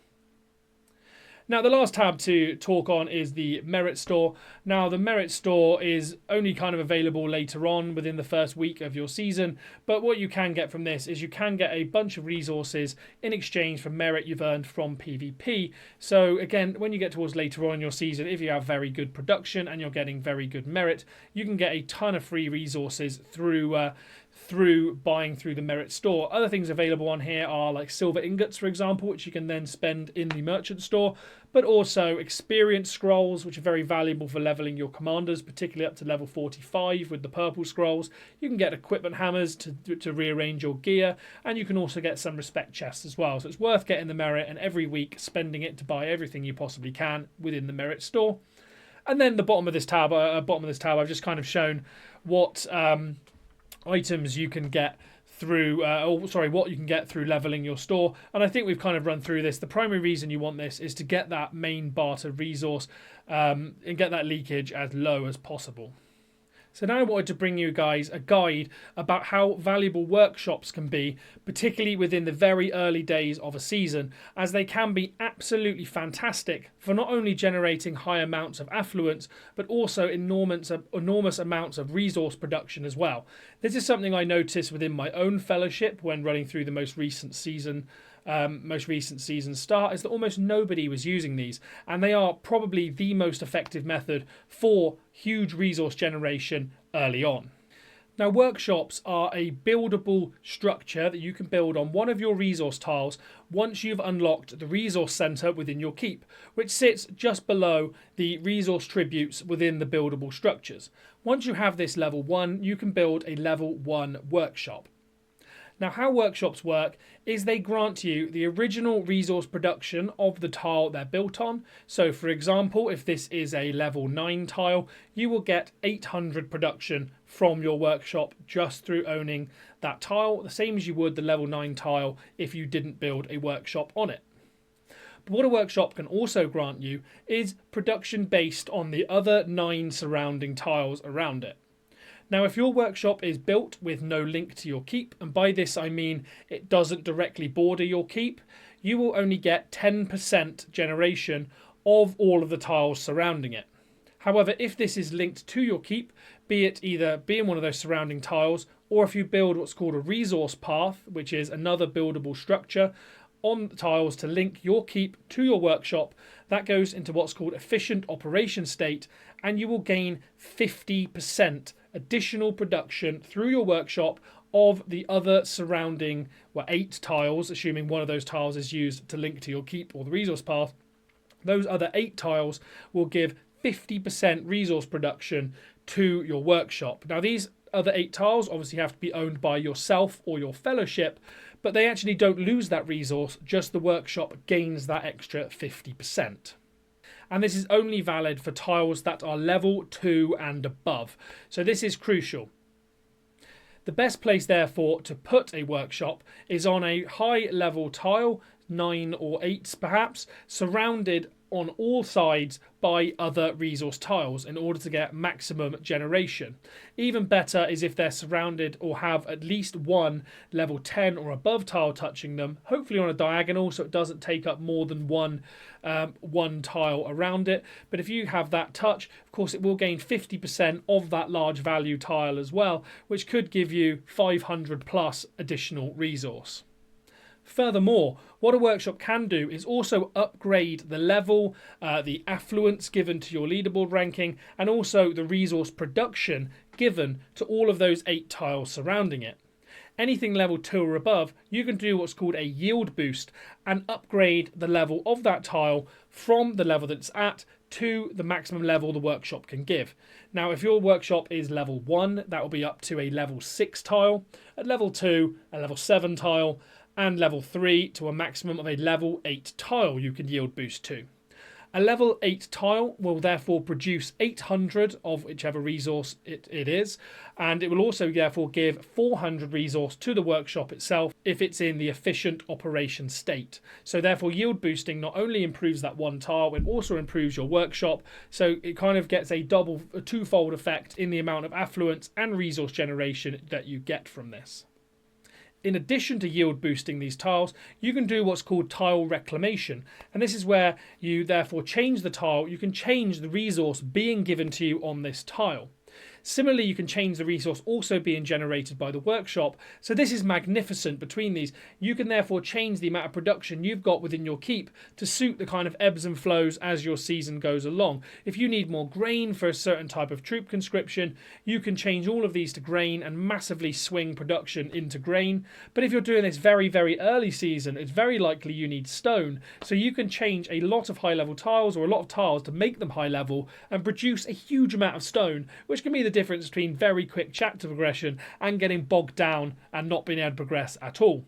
Now, the last tab to talk on is the Merit Store. Now, the Merit Store is only kind of available later on within the first week of your season, but what you can get from this is you can get a bunch of resources in exchange for merit you've earned from PvP. So again, when you get towards later on in your season, if you have very good production and you're getting very good merit, you can get a ton of free resources through buying through the Merit Store. Other things available on here are like silver ingots, for example, which you can then spend in the Merchant Store, but also experience scrolls, which are very valuable for leveling your commanders, particularly up to level 45 with the purple scrolls. You can get equipment hammers to rearrange your gear, and you can also get some respect chests as well. So it's worth getting the merit and every week spending it to buy everything you possibly can within the Merit Store. And then the bottom of this tab, I've just kind of shown what items you can get through what you can get through leveling your store, and I think we've kind of run through this. The primary reason you want this is to get that main barter resource and get that leakage as low as possible. So now I wanted to bring you guys a guide about how valuable workshops can be, particularly within the very early days of a season, as they can be absolutely fantastic for not only generating high amounts of affluence, but also enormous amounts of resource production as well. This is something I noticed within my own fellowship when running through the most recent season start, is that almost nobody was using these, and they are probably the most effective method for huge resource generation early on. Now, workshops are a buildable structure that you can build on one of your resource tiles once you've unlocked the resource center within your keep, which sits just below the resource tributes within the buildable structures. Once you have this level 1, you can build a level 1 workshop. Now, how workshops work is they grant you the original resource production of the tile they're built on. So, for example, if this is a level 9 tile, you will get 800 production from your workshop just through owning that tile, the same as you would the level 9 tile if you didn't build a workshop on it. But what a workshop can also grant you is production based on the other 9 surrounding tiles around it. Now, if your workshop is built with no link to your keep, and by this I mean it doesn't directly border your keep, you will only get 10% generation of all of the tiles surrounding it. However, if this is linked to your keep, be it either being one of those surrounding tiles, or if you build what's called a resource path, which is another buildable structure on the tiles to link your keep to your workshop, that goes into what's called efficient operation state, and you will gain 50% additional production through your workshop of the other surrounding 8 tiles, assuming one of those tiles is used to link to your keep or the resource path. Those other 8 tiles will give 50% resource production to your workshop. Now, these other 8 tiles obviously have to be owned by yourself or your fellowship, but they actually don't lose that resource, just the workshop gains that extra 50%. And this is only valid for tiles that are level 2 and above. So this is crucial. The best place, therefore, to put a workshop is on a high level tile, 9 or 8 perhaps, surrounded on all sides by other resource tiles in order to get maximum generation. Even better is if they're surrounded or have at least one level 10 or above tile touching them, hopefully on a diagonal so it doesn't take up more than one tile around it. But if you have that touch, of course it will gain 50% of that large value tile as well, which could give you 500 plus additional resource. Furthermore, what a workshop can do is also upgrade the level, the affluence given to your leaderboard ranking, and also the resource production given to all of those 8 tiles surrounding it. Anything level 2 or above, you can do what's called a yield boost and upgrade the level of that tile from the level that it's at to the maximum level the workshop can give. Now, if your workshop is level 1, that will be up to a level 6 tile. At level 2, a level 7 tile, and level 3 to a maximum of a level 8 tile you can yield boost to. A level 8 tile will therefore produce 800 of whichever resource it is, and it will also therefore give 400 resource to the workshop itself if it's in the efficient operation state. So therefore yield boosting not only improves that one tile, it also improves your workshop, so it kind of gets a twofold effect in the amount of affluence and resource generation that you get from this. In addition to yield boosting these tiles, you can do what's called tile reclamation. And this is where you therefore change the tile. You can change the resource being given to you on this tile. Similarly, you can change the resource also being generated by the workshop. So this is magnificent between these. You can therefore change the amount of production you've got within your keep to suit the kind of ebbs and flows as your season goes along. If you need more grain for a certain type of troop conscription, you can change all of these to grain and massively swing production into grain. But if you're doing this very, very early season, it's very likely you need stone. So you can change a lot of high level tiles or a lot of tiles to make them high level and produce a huge amount of stone, which can be the difference between very quick chapter progression and getting bogged down and not being able to progress at all.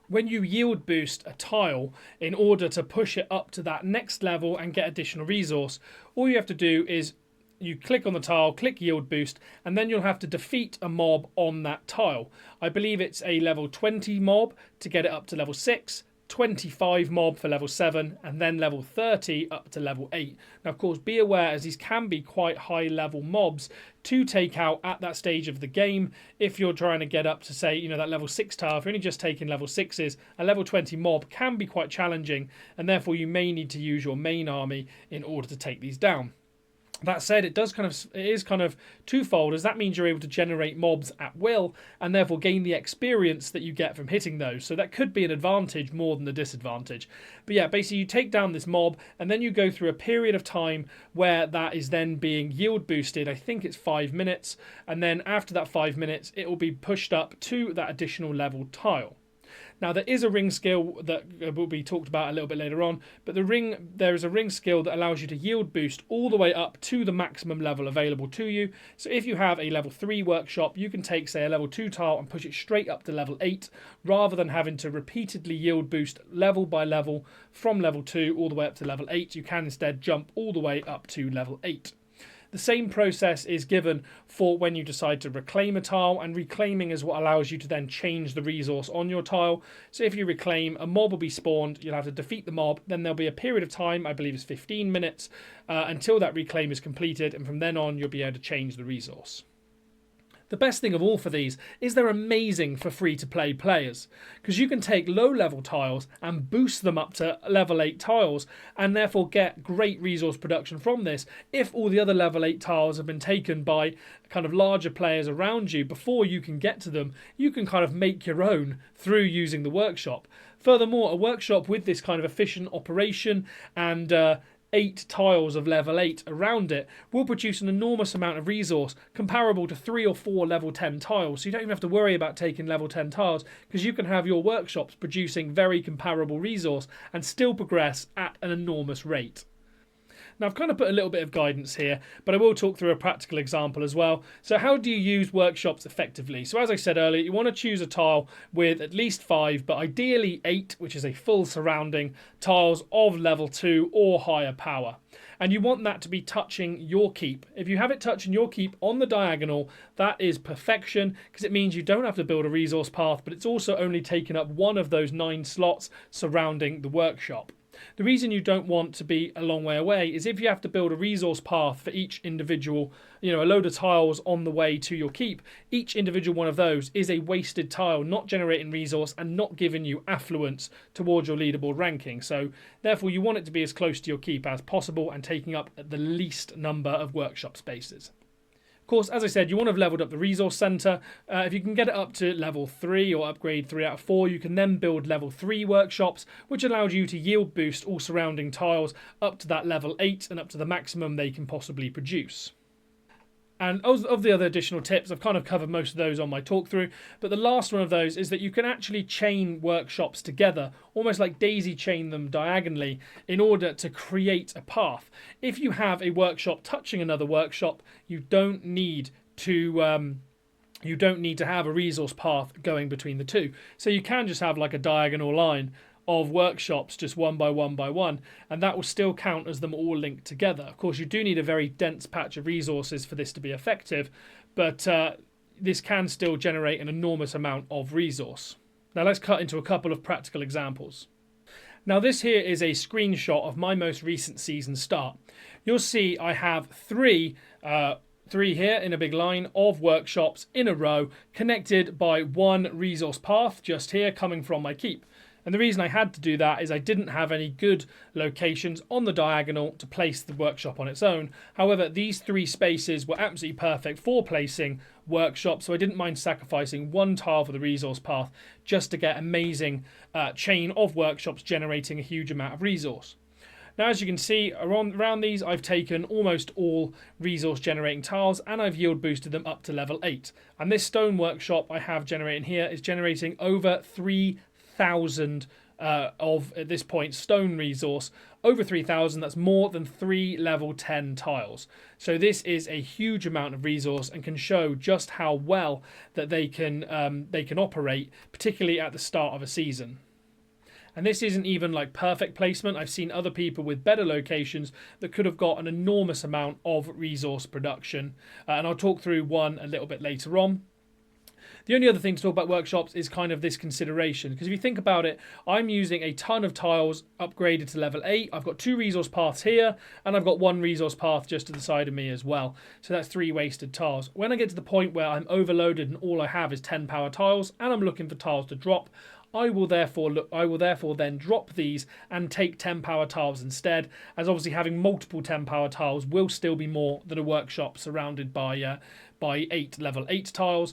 When you yield boost a tile in order to push it up to that next level and get additional resource, all you have to do is you click on the tile, click yield boost, and then you'll have to defeat a mob on that tile. I believe it's a level 20 mob to get it up to level 6, 25 mob for level 7, and then level 30 up to level 8. Now, of course, be aware, as these can be quite high level mobs to take out at that stage of the game. If you're trying to get up to, say, you know, that level 6 tile, if you're only just taking level 6s, a level 20 mob can be quite challenging, and therefore you may need to use your main army in order to take these down. That said, it is kind of twofold, as that means you're able to generate mobs at will and therefore gain the experience that you get from hitting those. So that could be an advantage more than a disadvantage. But yeah, basically you take down this mob and then you go through a period of time where that is then being yield boosted. I think it's 5 minutes, and then after that 5 minutes it will be pushed up to that additional level tile. Now, there is a ring skill that will be talked about a little bit later on, but there is a ring skill that allows you to yield boost all the way up to the maximum level available to you. So if you have a level 3 workshop, you can take, say, a level 2 tile and push it straight up to level 8, rather than having to repeatedly yield boost level by level from level 2 all the way up to level 8. You can instead jump all the way up to level 8. The same process is given for when you decide to reclaim a tile, and reclaiming is what allows you to then change the resource on your tile. So if you reclaim, a mob will be spawned, you'll have to defeat the mob, then there'll be a period of time, I believe it's 15 minutes, until that reclaim is completed, and from then on you'll be able to change the resource. The best thing of all for these is they're amazing for free-to-play players, because you can take low-level tiles and boost them up to level 8 tiles and therefore get great resource production from this. If all the other level 8 tiles have been taken by kind of larger players around you before you can get to them, you can kind of make your own through using the workshop. Furthermore, a workshop with this kind of efficient operation and 8 tiles of level 8 around it will produce an enormous amount of resource comparable to 3 or 4 level 10 tiles. So you don't even have to worry about taking level 10 tiles, because you can have your workshops producing very comparable resource and still progress at an enormous rate. Now, I've kind of put a little bit of guidance here, but I will talk through a practical example as well. So how do you use workshops effectively? So as I said earlier, you want to choose a tile with at least 5, but ideally 8, which is a full surrounding, tiles of level 2 or higher power. And you want that to be touching your keep. If you have it touching your keep on the diagonal, that is perfection, because it means you don't have to build a resource path, but it's also only taken up one of those 9 slots surrounding the workshop. The reason you don't want to be a long way away is if you have to build a resource path for each individual, a load of tiles on the way to your keep, each individual one of those is a wasted tile, not generating resource and not giving you affluence towards your leaderboard ranking. So therefore you want it to be as close to your keep as possible and taking up the least number of workshop spaces. Of course, as I said, you want to have leveled up the resource centre. If you can get it up to level 3 or upgrade 3 out of 4, you can then build level 3 workshops, which allows you to yield boost all surrounding tiles up to that level 8 and up to the maximum they can possibly produce. And of the other additional tips, I've kind of covered most of those on my talk through, but the last one of those is that you can actually chain workshops together, almost like daisy chain them diagonally in order to create a path. If you have a workshop touching another workshop, you don't need to have a resource path going between the two. So you can just have like a diagonal line of workshops just one by one, and that will still count as them all linked together. Of course, you do need a very dense patch of resources for this to be effective, but this can still generate an enormous amount of resource. Now let's cut into a couple of practical examples. Now this here is a screenshot of my most recent season start. You'll see I have 3 three here in a big line of workshops in a row, connected by one resource path just here coming from my keep. And the reason I had to do that is I didn't have any good locations on the diagonal to place the workshop on its own. However, these three spaces were absolutely perfect for placing workshops, so I didn't mind sacrificing one tile for the resource path just to get amazing chain of workshops generating a huge amount of resource. Now, as you can see, around these, I've taken almost all resource generating tiles and I've yield boosted them up to level 8. And this stone workshop I have generating here is generating over 3,000 of, at this point, stone resource. Over 3,000, that's more than 3 level 10 tiles. So this is a huge amount of resource and can show just how well that they can operate, particularly at the start of a season. And this isn't even like perfect placement. I've seen other people with better locations that could have got an enormous amount of resource production. And I'll talk through one a little bit later on. The only other thing to talk about workshops is kind of this consideration. Because if you think about it, I'm using a ton of tiles upgraded to level 8. I've got 2 resource paths here, and I've got 1 resource path just to the side of me as well. So that's 3 wasted tiles. When I get to the point where I'm overloaded and all I have is 10 power tiles, and I'm looking for tiles to drop, I will therefore then drop these and take 10 power tiles instead, as obviously having multiple 10 power tiles will still be more than a workshop surrounded by 8 level 8 tiles,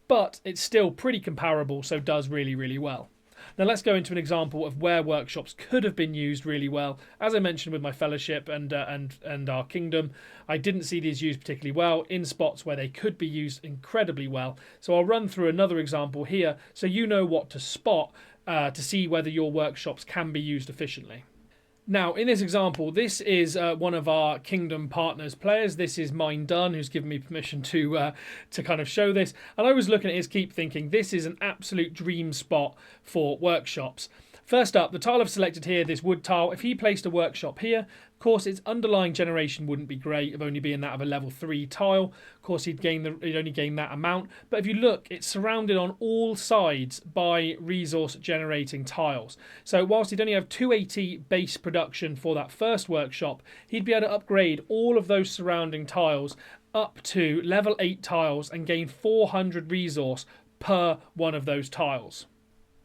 but it's still pretty comparable, so does really, really well. Now let's go into an example of where workshops could have been used really well. As I mentioned with my fellowship and our kingdom, I didn't see these used particularly well in spots where they could be used incredibly well. So I'll run through another example here so you know what to spot to see whether your workshops can be used efficiently. Now, in this example, this is one of our Kingdom Partners players. This is Mine Done, who's given me permission to kind of show this. And I was looking at his keep thinking, this is an absolute dream spot for workshops. First up, the tile I've selected here, this wood tile, if he placed a workshop here, of course, its underlying generation wouldn't be great of only being that of a level 3 tile. Of course, he'd only gain that amount. But if you look, it's surrounded on all sides by resource generating tiles. So whilst he'd only have 280 base production for that first workshop, he'd be able to upgrade all of those surrounding tiles up to level 8 tiles and gain 400 resource per one of those tiles.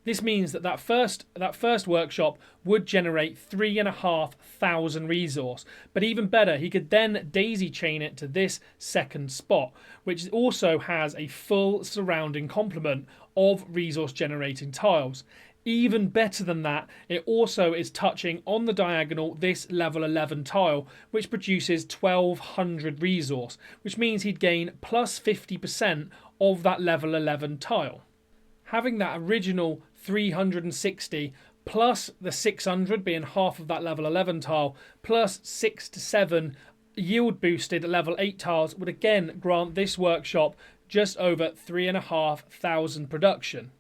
This means that first workshop would generate 3,500 resource. But even better, he could then daisy chain it to this second spot, which also has a full surrounding complement of resource generating tiles. Even better than that, it also is touching on the diagonal this level 11 tile, which produces 1,200 resource, which means he'd gain plus 50% of that level 11 tile. Having that original 360 plus the 600 being half of that level 11 tile plus 6 to 7 yield boosted level 8 tiles would again grant this workshop just over 3,500 production.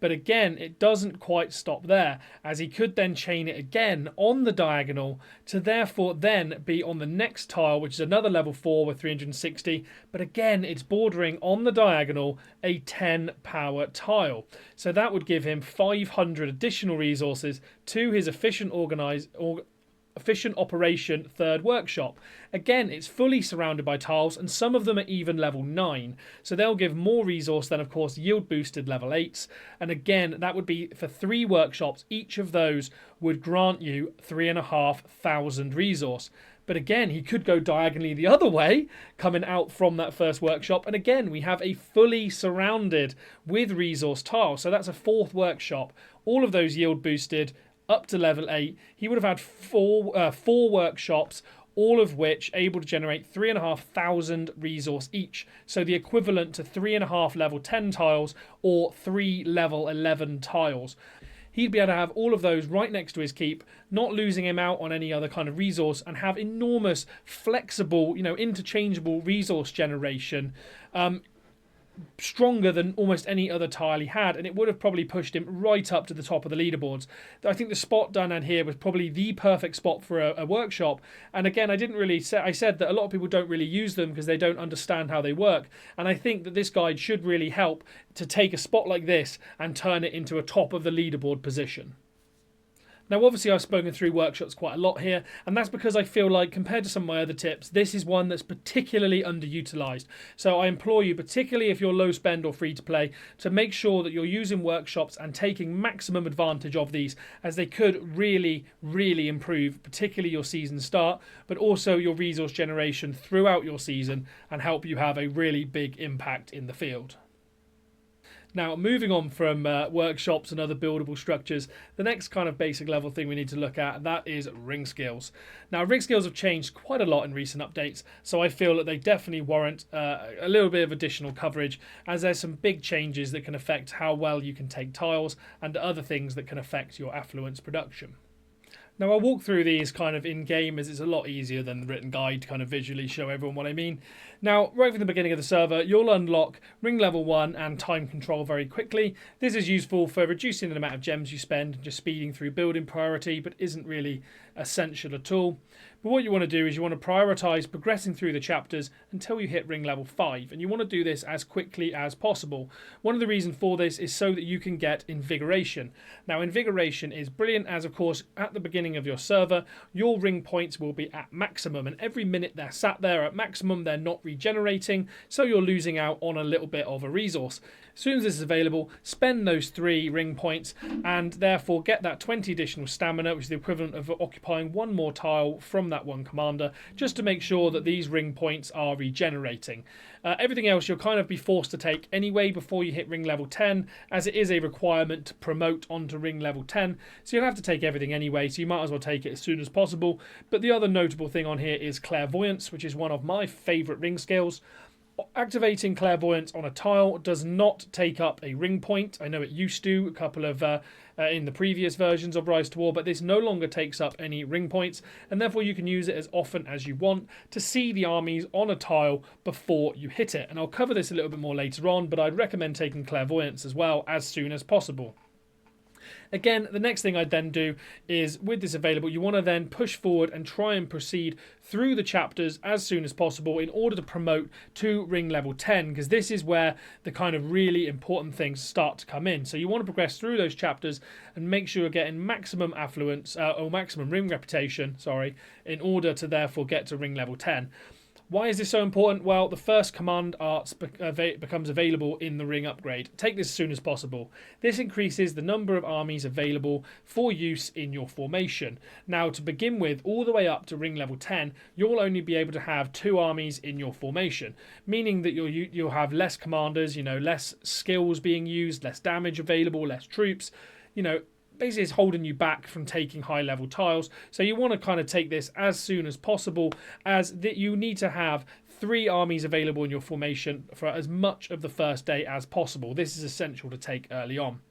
But again, it doesn't quite stop there, as he could then chain it again on the diagonal to therefore then be on the next tile, which is another level 4 with 360. But again, it's bordering on the diagonal a 10 power tile. So that would give him 500 additional resources to his efficient operation third workshop. Again, it's fully surrounded by tiles and some of them are even level 9, so they'll give more resource than of course yield boosted level 8s, and again that would be for 3 workshops. Each of those would grant you 3,500 resource. But again, he could go diagonally the other way, coming out from that first workshop, and again we have a fully surrounded with resource tile. So that's a 4th workshop, all of those yield boosted up to level 8. He would have had four workshops, all of which able to generate 3,500 resource each. So the equivalent to 3.5 level 10 tiles or 3 level 11 tiles. He'd be able to have all of those right next to his keep, not losing him out on any other kind of resource, and have enormous, flexible, interchangeable resource generation. Stronger than almost any other tile he had, and it would have probably pushed him right up to the top of the leaderboards. I think the spot done on here was probably the perfect spot for a workshop. And again, I said that a lot of people don't really use them because they don't understand how they work, and I think that this guide should really help to take a spot like this and turn it into a top of the leaderboard position. Now, obviously, I've spoken through workshops quite a lot here, and that's because I feel like, compared to some of my other tips, this is one that's particularly underutilized. So I implore you, particularly if you're low spend or free to play, to make sure that you're using workshops and taking maximum advantage of these, as they could really, really improve, particularly your season start, but also your resource generation throughout your season and help you have a really big impact in the field. Now, moving on from workshops and other buildable structures, the next kind of basic level thing we need to look at, that is ring skills. Now, ring skills have changed quite a lot in recent updates, so I feel that they definitely warrant a little bit of additional coverage, as there's some big changes that can affect how well you can take tiles and other things that can affect your affluence production. Now, I'll walk through these kind of in-game, as it's a lot easier than the written guide to kind of visually show everyone what I mean. Now, right from the beginning of the server, you'll unlock ring level 1 and time control very quickly. This is useful for reducing the amount of gems you spend, just speeding through building priority, but isn't really essential at all. But what you want to do is you want to prioritise progressing through the chapters until you hit ring level 5, and you want to do this as quickly as possible. One of the reasons for this is so that you can get invigoration. Now, invigoration is brilliant, as of course at the beginning of your server your ring points will be at maximum, and every minute they're sat there at maximum they're not regenerating, so you're losing out on a little bit of a resource. As soon as this is available, spend those 3 ring points and therefore get that 20 additional stamina, which is the equivalent of occupying 1 more tile from that one commander, just to make sure that these ring points are regenerating. Everything else you'll kind of be forced to take anyway before you hit ring level 10, as it is a requirement to promote onto ring level 10, so you'll have to take everything anyway, so you might as well take it as soon as possible. But the other notable thing on here is clairvoyance, which is one of my favourite ring skills. Activating clairvoyance on a tile does not take up a ring point. I know it used to a couple of in the previous versions of Rise to War, but this no longer takes up any ring points, and therefore you can use it as often as you want to see the armies on a tile before you hit it. And I'll cover this a little bit more later on, but I'd recommend taking clairvoyance as well as soon as possible. Again, the next thing I'd then do is, with this available, you want to then push forward and try and proceed through the chapters as soon as possible in order to promote to ring level 10, because this is where the kind of really important things start to come in. So you want to progress through those chapters and make sure you're getting maximum affluence, or maximum ring reputation, sorry, in order to therefore get to ring level 10. Why is this so important? Well, the first command art becomes available in the ring upgrade. Take this as soon as possible. This increases the number of armies available for use in your formation. Now, to begin with, all the way up to ring level 10, you'll only be able to have 2 armies in your formation, meaning that you'll have less commanders, less skills being used, less damage available, less troops, basically it's holding you back from taking high level tiles. So you want to kind of take this as soon as possible, as that you need to have 3 armies available in your formation for as much of the first day as possible. This is essential to take early on.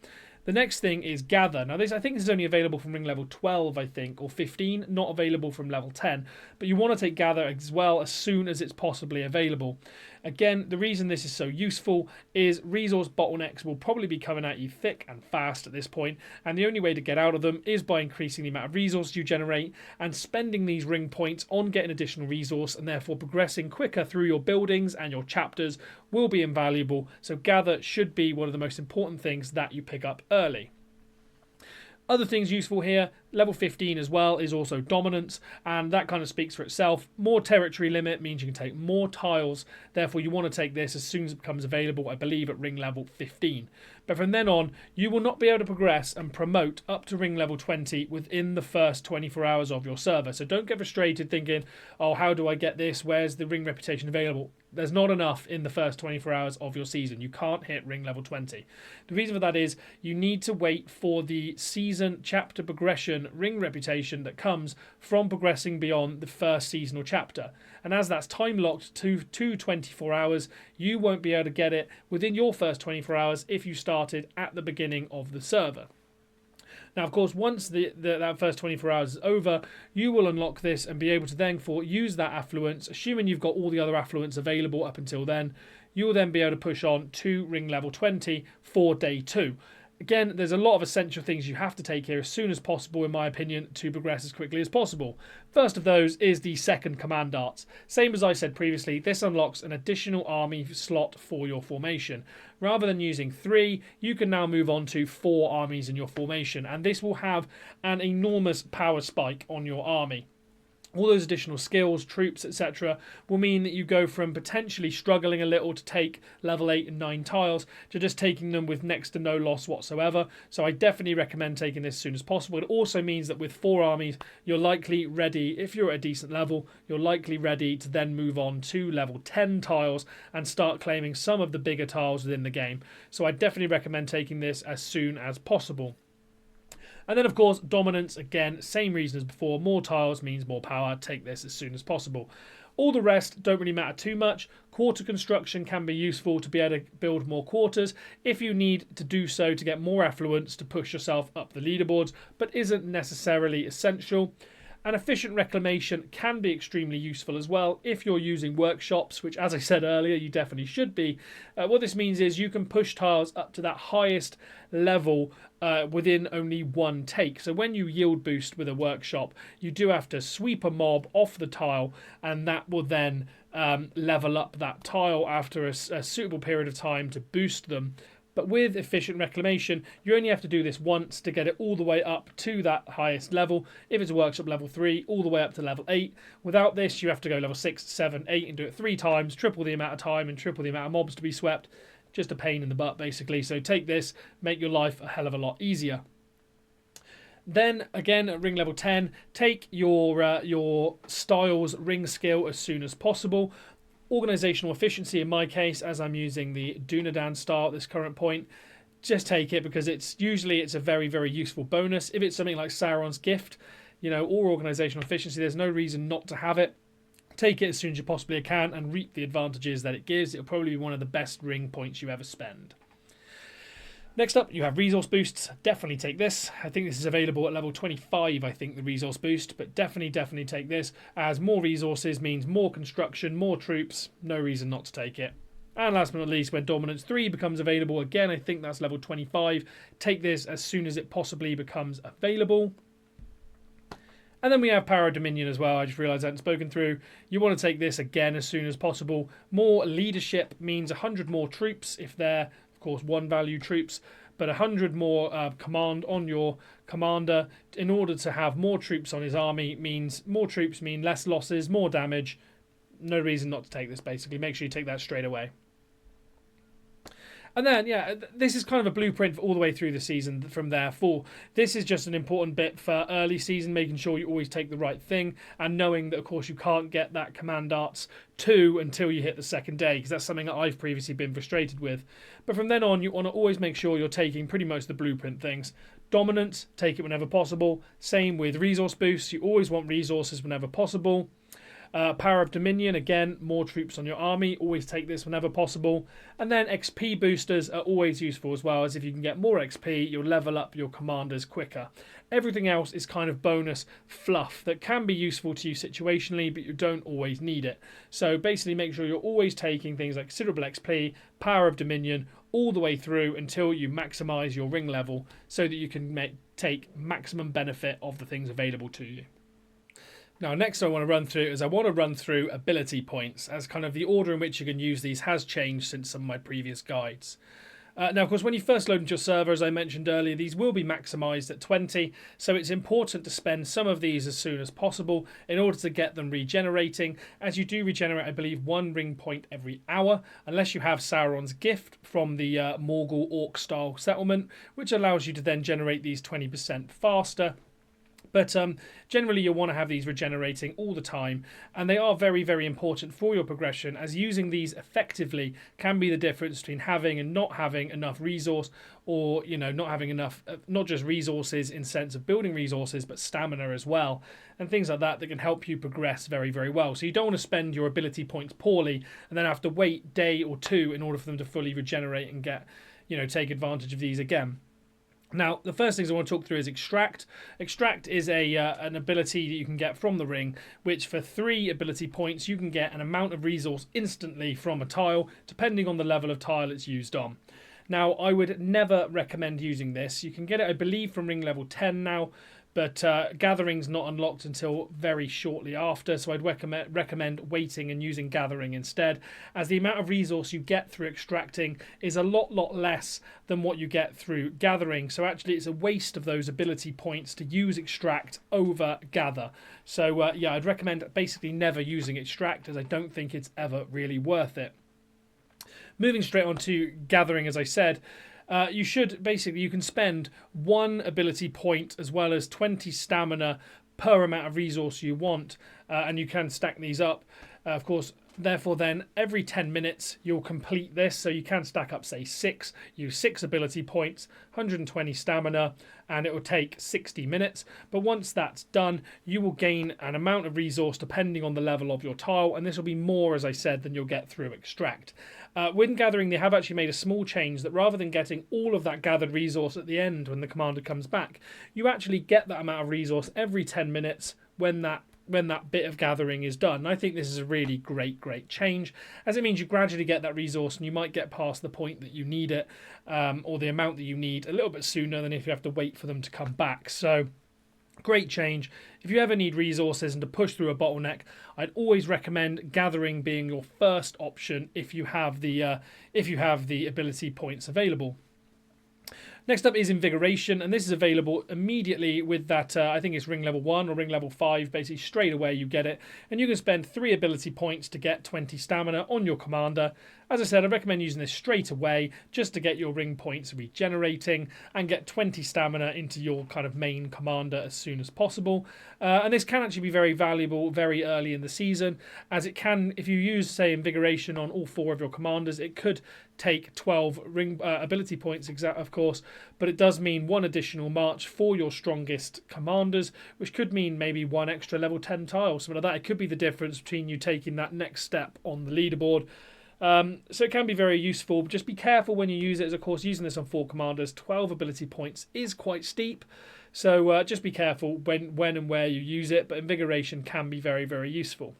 The next thing is gather. Now I think this is only available from ring level 12, I think, or 15, not available from level 10. But you want to take gather as well as soon as it's possibly available. Again, the reason this is so useful is resource bottlenecks will probably be coming at you thick and fast at this point, and the only way to get out of them is by increasing the amount of resource you generate and spending these ring points on getting additional resource, and therefore progressing quicker through your buildings and your chapters will be invaluable. So gather should be one of the most important things that you pick up early. Other things useful here, level 15 as well, is also dominance, and that kind of speaks for itself. More territory limit means you can take more tiles, therefore you want to take this as soon as it becomes available, I believe at ring level 15. But from then on, you will not be able to progress and promote up to ring level 20 within the first 24 hours of your server. So don't get frustrated thinking, oh, how do I get this? Where's the ring reputation available? There's not enough in the first 24 hours of your season. You can't hit ring level 20. The reason for that is you need to wait for the season chapter progression ring reputation that comes from progressing beyond the first seasonal chapter. And as that's time locked to 24 hours, you won't be able to get it within your first 24 hours if you started at the beginning of the server. Now, of course, once that first 24 hours is over, you will unlock this and be able to then use that affluence, assuming you've got all the other affluence available up until then. You will then be able to push on to ring level 20 for day 2. Again, there's a lot of essential things you have to take here as soon as possible, in my opinion, to progress as quickly as possible. First of those is the second command arts. Same as I said previously, this unlocks an additional army slot for your formation. Rather than using 3, you can now move on to 4 armies in your formation, and this will have an enormous power spike on your army. All those additional skills, troops, etc. will mean that you go from potentially struggling a little to take level 8 and 9 tiles to just taking them with next to no loss whatsoever. So I definitely recommend taking this as soon as possible. It also means that with 4 armies, you're likely ready, if you're at a decent level, you're likely ready to then move on to level 10 tiles and start claiming some of the bigger tiles within the game. So I definitely recommend taking this as soon as possible. And then, of course, dominance, again, same reason as before. More tiles means more power. Take this as soon as possible. All the rest don't really matter too much. Quarter construction can be useful to be able to build more quarters if you need to do so to get more affluence to push yourself up the leaderboards, but isn't necessarily essential. And efficient reclamation can be extremely useful as well if you're using workshops, which, as I said earlier, you definitely should be. What this means is you can push tiles up to that highest level within only one take. So when you yield boost with a workshop, you do have to sweep a mob off the tile, and that will then level up that tile after a suitable period of time to boost them. But with efficient reclamation, you only have to do this once to get it all the way up to that highest level. If it's a workshop level 3, all the way up to level 8. Without this, you have to go level 6, 7, 8 and do it 3 times, triple the amount of time and triple the amount of mobs to be swept. Just a pain in the butt, basically. So take this, make your life a hell of a lot easier. Then, again, at ring level 10, take your styles ring skill as soon as possible. Organizational efficiency, in my case, as I'm using the Dunedain style at this current point, just take it because it's a very, very useful bonus. If it's something like Sauron's Gift, or organizational efficiency, there's no reason not to have it. Take it as soon as you possibly can and reap the advantages that it gives. It'll probably be one of the best ring points you ever spend. Next up, you have resource boosts. Definitely take this. I think this is available at level 25, I think, the resource boost. But definitely take this, as more resources means more construction, more troops. No reason not to take it. And last but not least, when Dominance 3 becomes available, again, I think that's level 25. Take this as soon as it possibly becomes available. And then we have Power of Dominion as well. I just realised I hadn't spoken through. You want to take this again as soon as possible. More leadership means 100 more troops if they're, of course, 1 value troops, but 100 more command on your commander. In order to have more troops on his army means more troops mean less losses, more damage. No reason not to take this, basically. Make sure you take that straight away. And then, yeah, this is kind of a blueprint for all the way through the season from there. This is just an important bit for early season, making sure you always take the right thing and knowing that, of course, you can't get that Command Arts 2 until you hit the second day, because that's something that I've previously been frustrated with. But from then on, you want to always make sure you're taking pretty much the blueprint things. Dominance, take it whenever possible. Same with resource boosts. You always want resources whenever possible. Power of Dominion, again, more troops on your army. Always take this whenever possible. And then XP boosters are always useful as well, as if you can get more XP, you'll level up your commanders quicker. Everything else is kind of bonus fluff that can be useful to you situationally, but you don't always need it. So basically make sure you're always taking things like considerable XP, Power of Dominion, all the way through until you maximise your ring level so that you can take maximum benefit of the things available to you. Now, next I want to run through ability points, as kind of the order in which you can use these has changed since some of my previous guides. Now, of course, when you first load into your server, as I mentioned earlier, these will be maximised at 20, so it's important to spend some of these as soon as possible in order to get them regenerating, as you do regenerate, I believe, 1 ring point every hour, unless you have Sauron's Gift from the Morgul Orc-style settlement, which allows you to then generate these 20% faster. But generally, you'll want to have these regenerating all the time, and they are very, very important for your progression, as using these effectively can be the difference between having and not having enough resource, or not having enough, not just resources in sense of building resources, but stamina as well, and things like that can help you progress very, very well. So you don't want to spend your ability points poorly and then have to wait a day or 2 in order for them to fully regenerate and get, take advantage of these again. Now, the first things I want to talk through is Extract. Extract is an ability that you can get from the ring, which for 3 ability points, you can get an amount of resource instantly from a tile, depending on the level of tile it's used on. Now, I would never recommend using this. You can get it, I believe, from ring level 10 now, but gathering's not unlocked until very shortly after, so I'd recommend waiting and using gathering instead, as the amount of resource you get through extracting is a lot less than what you get through gathering. So actually it's a waste of those ability points to use extract over gather. So yeah, I'd recommend basically never using extract, as I don't think it's ever really worth it. Moving straight on to gathering, as I said, you can spend 1 ability point as well as 20 stamina per amount of resource you want, and you can stack these up. Of course, therefore then every 10 minutes you'll complete this, so you can stack up, say, 6, use 6 ability points, 120 stamina, and it will take 60 minutes. But once that's done, you will gain an amount of resource depending on the level of your tile, and this will be more, as I said, than you'll get through extract. When gathering, they have actually made a small change that rather than getting all of that gathered resource at the end when the commander comes back, you actually get that amount of resource every 10 minutes when that bit of gathering is done. And I think this is a really great change, as it means you gradually get that resource and you might get past the point that you need it, or the amount that you need, a little bit sooner than if you have to wait for them to come back. So great change. If you ever need resources and to push through a bottleneck, I'd always recommend gathering being your first option if you have the ability points available. Next up is Invigoration, and this is available immediately with that, I think it's ring level 1 or ring level 5, basically straight away you get it. And you can spend 3 ability points to get 20 stamina on your commander. As I said, I recommend using this straight away just to get your ring points regenerating and get 20 stamina into your kind of main commander as soon as possible. And this can actually be very valuable very early in the season, as it can, if you use, say, Invigoration on all 4 of your commanders, it could take 12 ring ability points, of course, but it does mean 1 additional march for your strongest commanders, which could mean maybe 1 extra level 10 tile, something like that. It could be the difference between you taking that next step on the leaderboard. So it can be very useful, but just be careful when you use it, as of course using this on 4 commanders, 12 ability points is quite steep, so just be careful when and where you use it, but Invigoration can be very useful.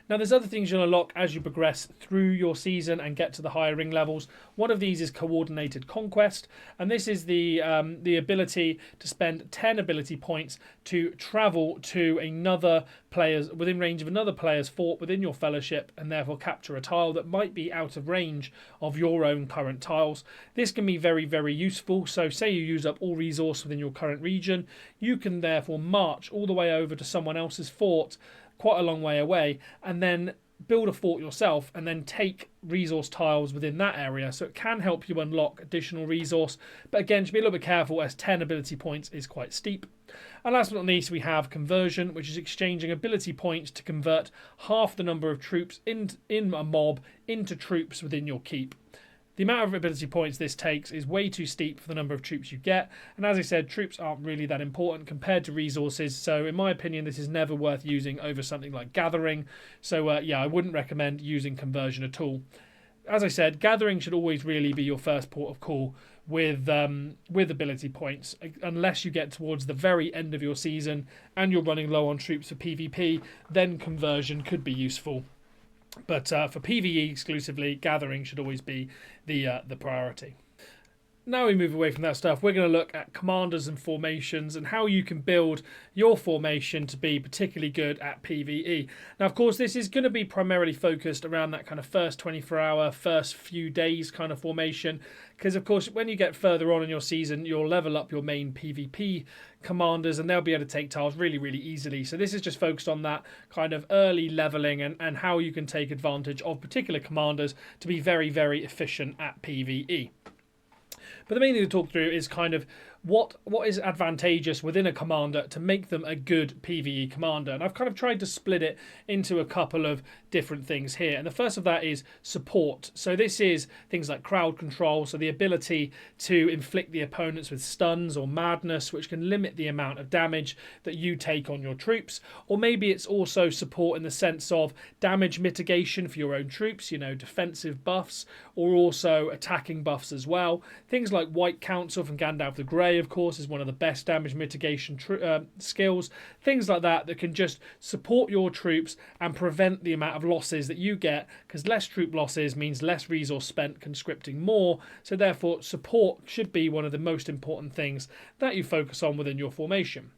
Now, there's other things you'll unlock as you progress through your season and get to the higher ring levels. One of these is Coordinated Conquest, and this is the ability to spend 10 ability points to travel to another player's, within range of another player's fort within your fellowship, and therefore capture a tile that might be out of range of your own current tiles. This can be very useful. So say you use up all resource within your current region, you can therefore march all the way over to someone else's fort, quite a long way away, and then build a fort yourself and then take resource tiles within that area. So it can help you unlock additional resource, but again, just be a little bit careful, as 10 ability points is quite steep. And last but not least, we have Conversion, which is exchanging ability points to convert half the number of troops in a mob into troops within your keep. The amount of ability points this takes is way too steep for the number of troops you get, and as I said, troops aren't really that important compared to resources, so in my opinion this is never worth using over something like Gathering. So yeah, I wouldn't recommend using Conversion at all. As I said, Gathering should always really be your first port of call with ability points, unless you get towards the very end of your season and you're running low on troops for PvP, then Conversion could be useful. But for PvE exclusively, Gathering should always be the priority. Now we move away from that stuff, we're going to look at commanders and formations and how you can build your formation to be particularly good at PvE. Now, of course, this is going to be primarily focused around that kind of first 24-hour, first few days kind of formation, because, of course, when you get further on in your season, you'll level up your main PvP commanders and they'll be able to take tiles really easily. So this is just focused on that kind of early leveling and how you can take advantage of particular commanders to be very efficient at PvE. But the main thing to talk through is kind of what is advantageous within a commander to make them a good PvE commander. And I've kind of tried to split it into a couple of different things here. And the first of that is support. So this is things like crowd control, so the ability to inflict the opponents with stuns or madness, which can limit the amount of damage that you take on your troops. Or maybe it's also support in the sense of damage mitigation for your own troops, you know, defensive buffs, or also attacking buffs as well. Things like White Council from Gandalf the Grey Ray, of course, is one of the best damage mitigation skills. Things like that that can just support your troops and prevent the amount of losses that you get, because less troop losses means less resource spent conscripting more. So therefore, support should be one of the most important things that you focus on within your formation.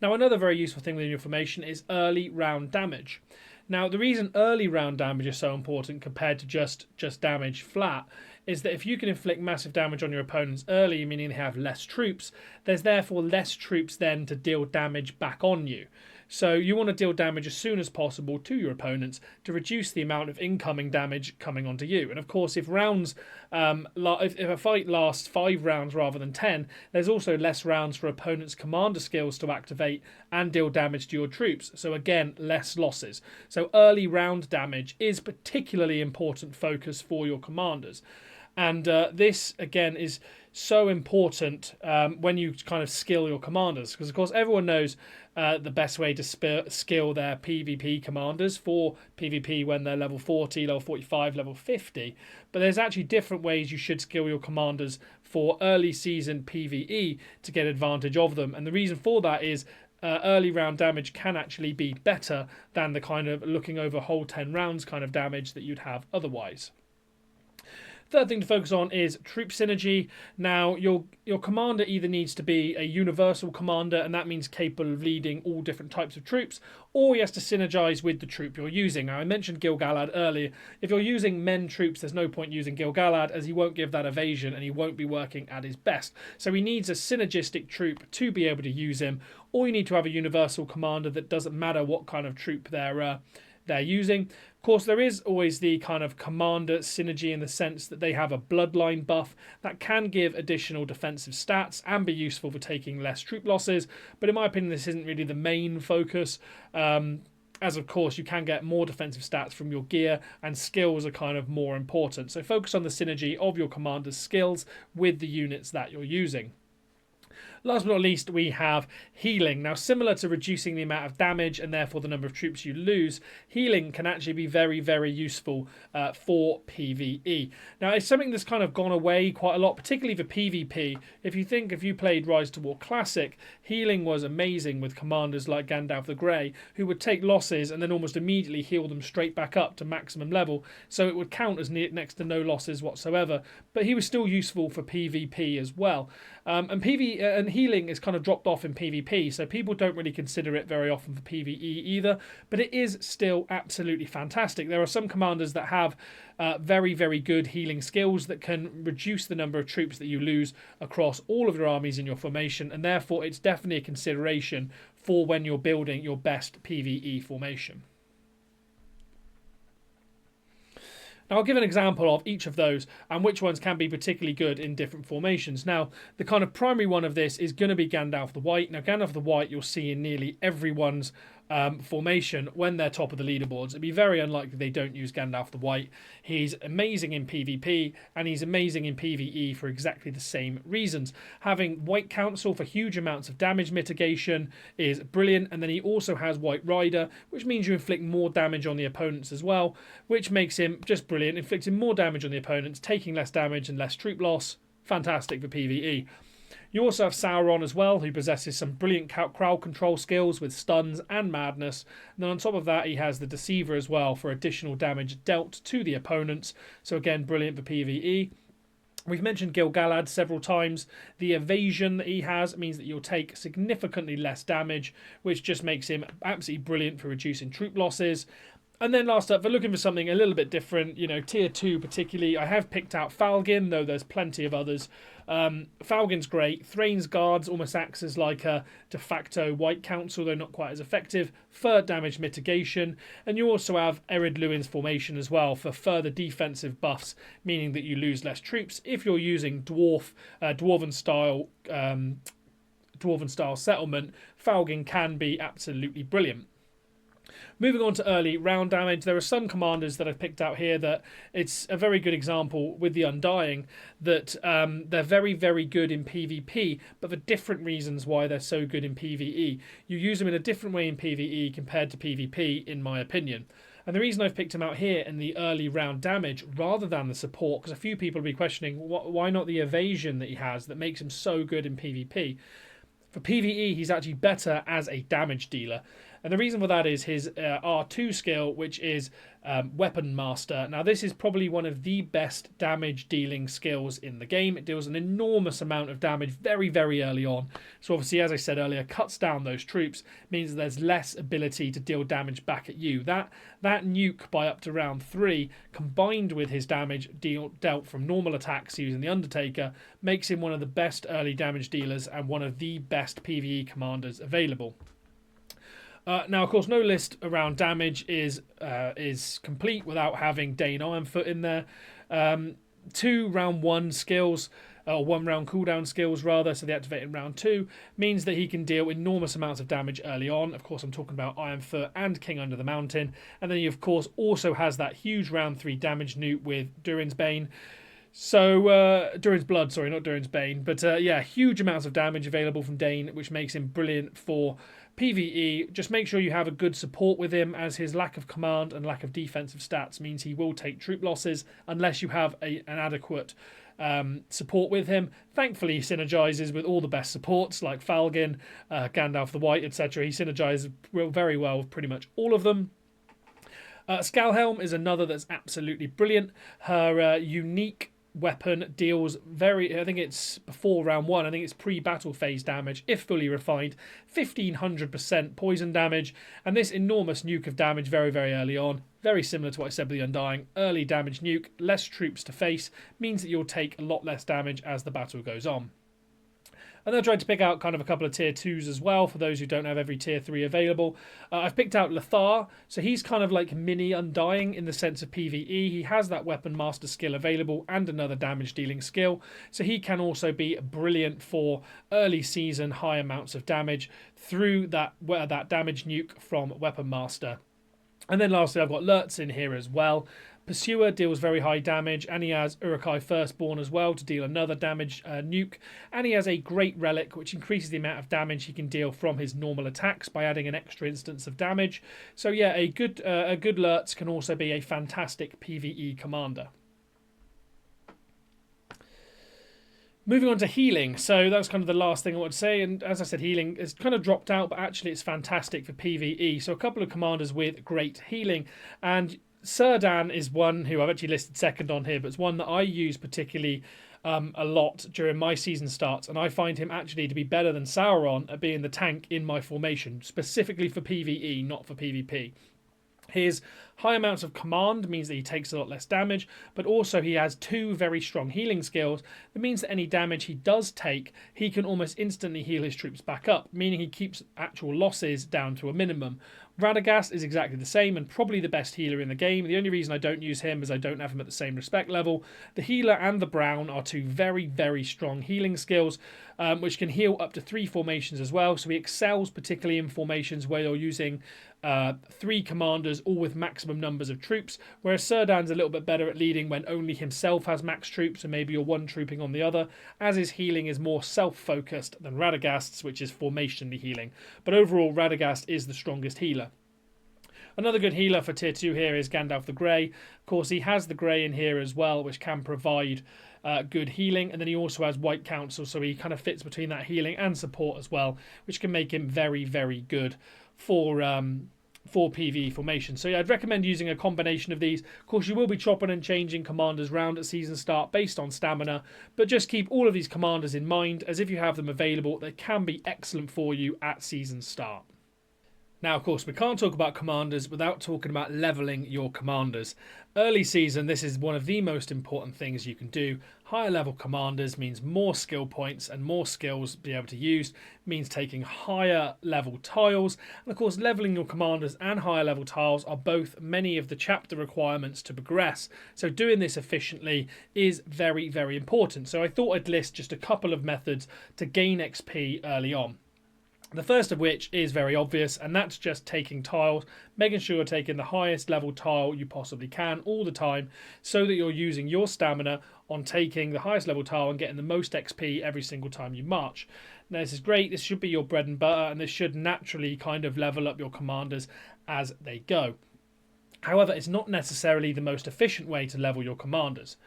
Now, another very useful thing within your formation is early round damage. Now, the reason early round damage is so important compared to just damage flat is that if you can inflict massive damage on your opponents early, meaning they have less troops, there's therefore less troops then to deal damage back on you. So you want to deal damage as soon as possible to your opponents to reduce the amount of incoming damage coming onto you. And of course, if a fight lasts 5 rounds rather than 10, there's also less rounds for opponents' commander skills to activate and deal damage to your troops. So again, less losses. So early round damage is particularly important focus for your commanders. And this, again, is so important when you kind of skill your commanders. Because, of course, everyone knows the best way to skill their PvP commanders for PvP when they're level 40, level 45, level 50. But there's actually different ways you should skill your commanders for early season PvE to get advantage of them. And the reason for that is early round damage can actually be better than the kind of looking over whole 10 rounds kind of damage that you'd have otherwise. Third thing to focus on is troop synergy. Now, your commander either needs to be a universal commander, and that means capable of leading all different types of troops, or he has to synergize with the troop you're using. Now, I mentioned Gil-galad earlier. If you're using men troops, there's no point using Gil-galad, as he won't give that evasion and he won't be working at his best. So he needs a synergistic troop to be able to use him, or you need to have a universal commander that doesn't matter what kind of troop they're using. Of course, there is always the kind of commander synergy in the sense that they have a bloodline buff that can give additional defensive stats and be useful for taking less troop losses. But in my opinion, this isn't really the main focus. As of course, you can get more defensive stats from your gear, and skills are kind of more important. So focus on the synergy of your commander's skills with the units that you're using. Last but not least, we have healing. Now, similar to reducing the amount of damage and therefore the number of troops you lose, healing can actually be very, very useful for PvE. Now, it's something that's kind of gone away quite a lot, particularly for PvP. If you played Rise to War Classic, healing was amazing with commanders like Gandalf the Grey, who would take losses and then almost immediately heal them straight back up to maximum level, so it would count as next to no losses whatsoever. But he was still useful for PvP as well. And healing is kind of dropped off in PvP, so people don't really consider it very often for PvE either, but it is still absolutely fantastic. There are some commanders that have very, very good healing skills that can reduce the number of troops that you lose across all of your armies in your formation, and therefore it's definitely a consideration for when you're building your best PvE formation. Now, I'll give an example of each of those and which ones can be particularly good in different formations. Now, the kind of primary one of this is going to be Gandalf the White. Now, Gandalf the White you'll see in nearly everyone's formation when they're top of the leaderboards. It'd be very unlikely they don't use Gandalf the White. He's amazing in PvP and he's amazing in PvE for exactly the same reasons. Having White Council for huge amounts of damage mitigation is brilliant, and then he also has White Rider, which means you inflict more damage on the opponents as well, which makes him just brilliant, inflicting more damage on the opponents, taking less damage and less troop loss. Fantastic for PvE. You also have Sauron as well, who possesses some brilliant crowd control skills with stuns and madness. And then on top of that, he has the Deceiver as well for additional damage dealt to the opponents. So again, brilliant for PvE. We've mentioned Gil-galad several times. The evasion that he has means that you'll take significantly less damage, which just makes him absolutely brilliant for reducing troop losses. And then last up, if we're looking for something a little bit different, tier 2 particularly, I have picked out Falgin, though there's plenty of others. Falgin's great. Thrain's Guards almost acts as like a de facto White Council, though not quite as effective. Third damage mitigation. And you also have Ered Luin's formation as well for further defensive buffs, meaning that you lose less troops. If you're using Dwarven style settlement, Falgin can be absolutely brilliant. Moving on to early round damage, there are some commanders that I've picked out here that it's a very good example with the Undying that they're very, very good in PvP, but for different reasons why they're so good in PvE. You use them in a different way in PvE compared to PvP, in my opinion. And the reason I've picked him out here in the early round damage rather than the support, because a few people will be questioning why not the evasion that he has that makes him so good in PvP. For PvE, he's actually better as a damage dealer. And the reason for that is his R2 skill, which is Weapon Master. Now, this is probably one of the best damage dealing skills in the game. It deals an enormous amount of damage very, very early on. So obviously, as I said earlier, cuts down those troops, means there's less ability to deal damage back at you. That nuke by up to round 3, combined with his damage dealt from normal attacks using the Undertaker, makes him one of the best early damage dealers and one of the best PvE commanders available. Now, of course, no list around damage is complete without having Dane Ironfoot in there. 2 round 1 skills, or 1 round cooldown skills rather, so they activate in round 2, means that he can deal enormous amounts of damage early on. Of course, I'm talking about Ironfoot and King Under the Mountain. And then he, of course, also has that huge round 3 damage nuke with Durin's Bane. So, Durin's Blood, sorry, not Durin's Bane. But yeah, huge amounts of damage available from Dane, which makes him brilliant for PvE. Just make sure you have a good support with him, as his lack of command and lack of defensive stats means he will take troop losses unless you have an adequate support with him. Thankfully, he synergizes with all the best supports like Falgin, Gandalf the White, etc. He synergizes very well with pretty much all of them. Scalhelm is another that's absolutely brilliant. Her unique weapon deals I think it's before round 1, I think it's pre-battle phase damage, if fully refined, 1500% poison damage, and this enormous nuke of damage very, very early on, very similar to what I said with the Undying. Early damage nuke, less troops to face, means that you'll take a lot less damage as the battle goes on. And then I tried to pick out kind of a couple of tier 2s as well, for those who don't have every tier 3 available. I've picked out LOTR, so he's kind of like mini Undying in the sense of PvE. He has that Weapon Master skill available and another damage dealing skill, so he can also be brilliant for early season high amounts of damage through that damage nuke from Weapon Master. And then lastly, I've got Lurtz in here as well. Pursuer deals very high damage, and he has Uruk-hai Firstborn as well to deal another damage nuke. And he has a great relic, which increases the amount of damage he can deal from his normal attacks by adding an extra instance of damage. So yeah, a good Lurtz can also be a fantastic PvE commander. Moving on to healing, so that's kind of the last thing I want to say, and as I said, healing has kind of dropped out, but actually it's fantastic for PvE. So a couple of commanders with great healing, and Serdan is one who I've actually listed second on here, but it's one that I use particularly a lot during my season starts, and I find him actually to be better than Sauron at being the tank in my formation, specifically for PvE, not for PvP. His high amounts of command means that he takes a lot less damage, but also he has 2 very strong healing skills. That means that any damage he does take, he can almost instantly heal his troops back up, meaning he keeps actual losses down to a minimum. Radagast is exactly the same and probably the best healer in the game. The only reason I don't use him is I don't have him at the same respect level. The healer and the Brown are 2 very, very strong healing skills, which can heal up to 3 formations as well. So he excels particularly in formations where you're using 3 commanders, all with maximum numbers of troops, whereas Serdan's a little bit better at leading when only himself has max troops and maybe you're one trooping on the other, as his healing is more self-focused than Radagast's, which is formationally healing. But overall, Radagast is the strongest healer. Another good healer for tier 2 here is Gandalf the Grey. Of course, he has the Grey in here as well, which can provide good healing, and then he also has White Council, so he kind of fits between that healing and support as well, which can make him very, very good for PvE formation. So yeah, I'd recommend using a combination of these. Of course, you will be chopping and changing commanders round at season start based on stamina, but just keep all of these commanders in mind, as if you have them available, they can be excellent for you at season start. Now, of course, we can't talk about commanders without talking about leveling your commanders. Early season, this is one of the most important things you can do. Higher level commanders means more skill points, and more skills to be able to use means taking higher level tiles. And of course, leveling your commanders and higher level tiles are both many of the chapter requirements to progress. So doing this efficiently is very, very important. So I thought I'd list just a couple of methods to gain XP early on. The first of which is very obvious, and that's just taking tiles, making sure you're taking the highest level tile you possibly can all the time, so that you're using your stamina on taking the highest level tile and getting the most XP every single time you march. Now, this is great, this should be your bread and butter, and this should naturally kind of level up your commanders as they go. However, it's not necessarily the most efficient way to level your commanders.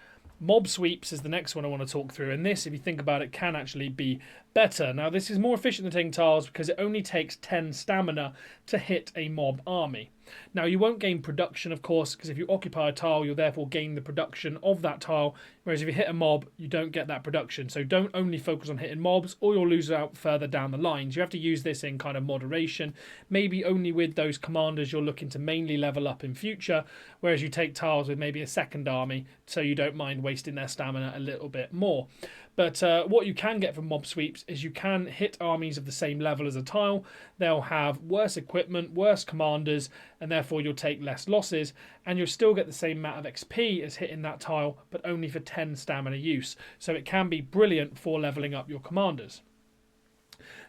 Mob sweeps is the next one I want to talk through, and this, if you think about it, can actually be better. Now, this is more efficient than taking tiles because it only takes 10 stamina to hit a mob army. Now, you won't gain production, of course, because if you occupy a tile, you'll therefore gain the production of that tile, whereas if you hit a mob, you don't get that production. So don't only focus on hitting mobs, or you'll lose out further down the lines. You have to use this in kind of moderation, maybe only with those commanders you're looking to mainly level up in future, whereas you take tiles with maybe a second army, so you don't mind wasting their stamina a little bit more. But what you can get from mob sweeps is you can hit armies of the same level as a tile. They'll have worse equipment, worse commanders, and therefore you'll take less losses, and you'll still get the same amount of XP as hitting that tile, but only for 10 stamina use. So it can be brilliant for leveling up your commanders.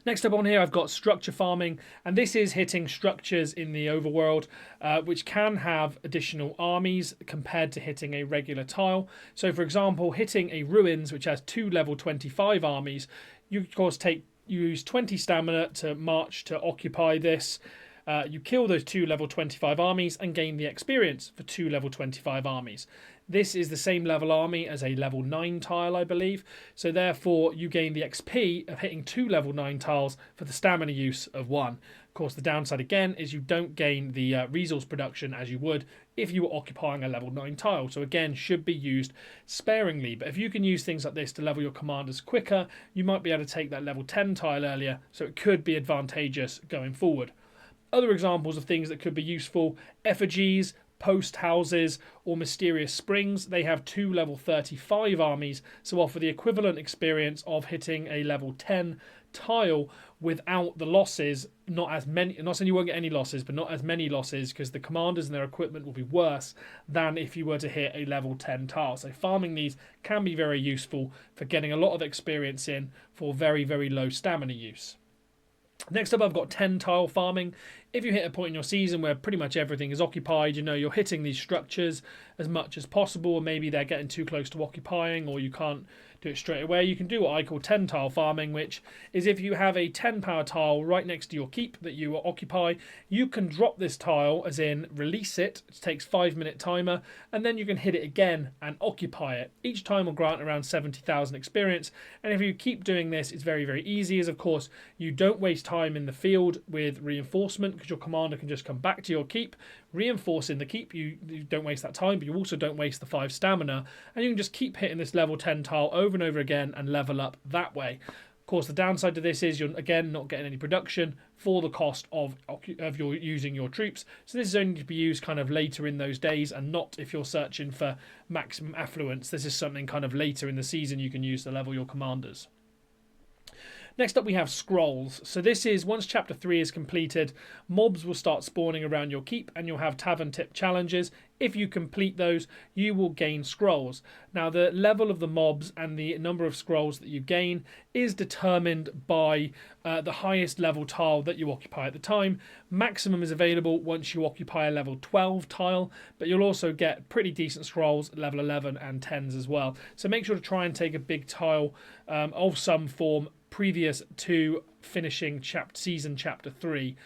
Next up on here, I've got structure farming, and this is hitting structures in the overworld, which can have additional armies compared to hitting a regular tile. So, for example, hitting a ruins, which has 2 level 25 armies, you of course use 20 stamina to march to occupy this. You kill those 2 level 25 armies and gain the experience for 2 level 25 armies. This is the same level army as a level 9 tile, I believe. So therefore, you gain the XP of hitting 2 level 9 tiles for the stamina use of 1. Of course, the downside again is you don't gain the resource production as you would if you were occupying a level 9 tile. So again, should be used sparingly. But if you can use things like this to level your commanders quicker, you might be able to take that level 10 tile earlier. So it could be advantageous going forward. Other examples of things that could be useful: effigies, post houses, or mysterious springs. They have 2 level 35 armies, so offer the equivalent experience of hitting a level 10 tile without the losses. Not as many, not saying you won't get any losses, but not as many losses, because the commanders and their equipment will be worse than if you were to hit a level 10 tile. So farming these can be very useful for getting a lot of experience in for very, very low stamina use. Next up, I've got 10 tile farming. If you hit a point in your season where pretty much everything is occupied, you know, you're hitting these structures as much as possible, or maybe they're getting too close to occupying, or you can't do it straight away, you can do what I call 10 tile farming, which is if you have a 10 power tile right next to your keep that you occupy, you can drop this tile, as in release it. It takes 5-minute timer, and then you can hit it again and occupy it. Each time will grant around 70,000 experience, and if you keep doing this, it's very, very easy, as of course you don't waste time in the field with reinforcement, because your commander can just come back to your keep, reinforce in the keep. You don't waste that time, but you also don't waste the 5 stamina, and you can just keep hitting this level 10 tile over and over again and level up that way. Of course, the downside to this is you're again not getting any production for the cost of your using your troops. So this is only to be used kind of later in those days, and not if you're searching for maximum affluence. This is something kind of later in the season you can use to level your commanders. Next up, we have scrolls. So this is, once chapter 3 is completed, mobs will start spawning around your keep, and you'll have tavern tip challenges. If you complete those, you will gain scrolls. Now, the level of the mobs and the number of scrolls that you gain is determined by the highest level tile that you occupy at the time. Maximum is available once you occupy a level 12 tile, but you'll also get pretty decent scrolls at level 11 and 10s as well. So make sure to try and take a big tile of some form previous to finishing season chapter 3,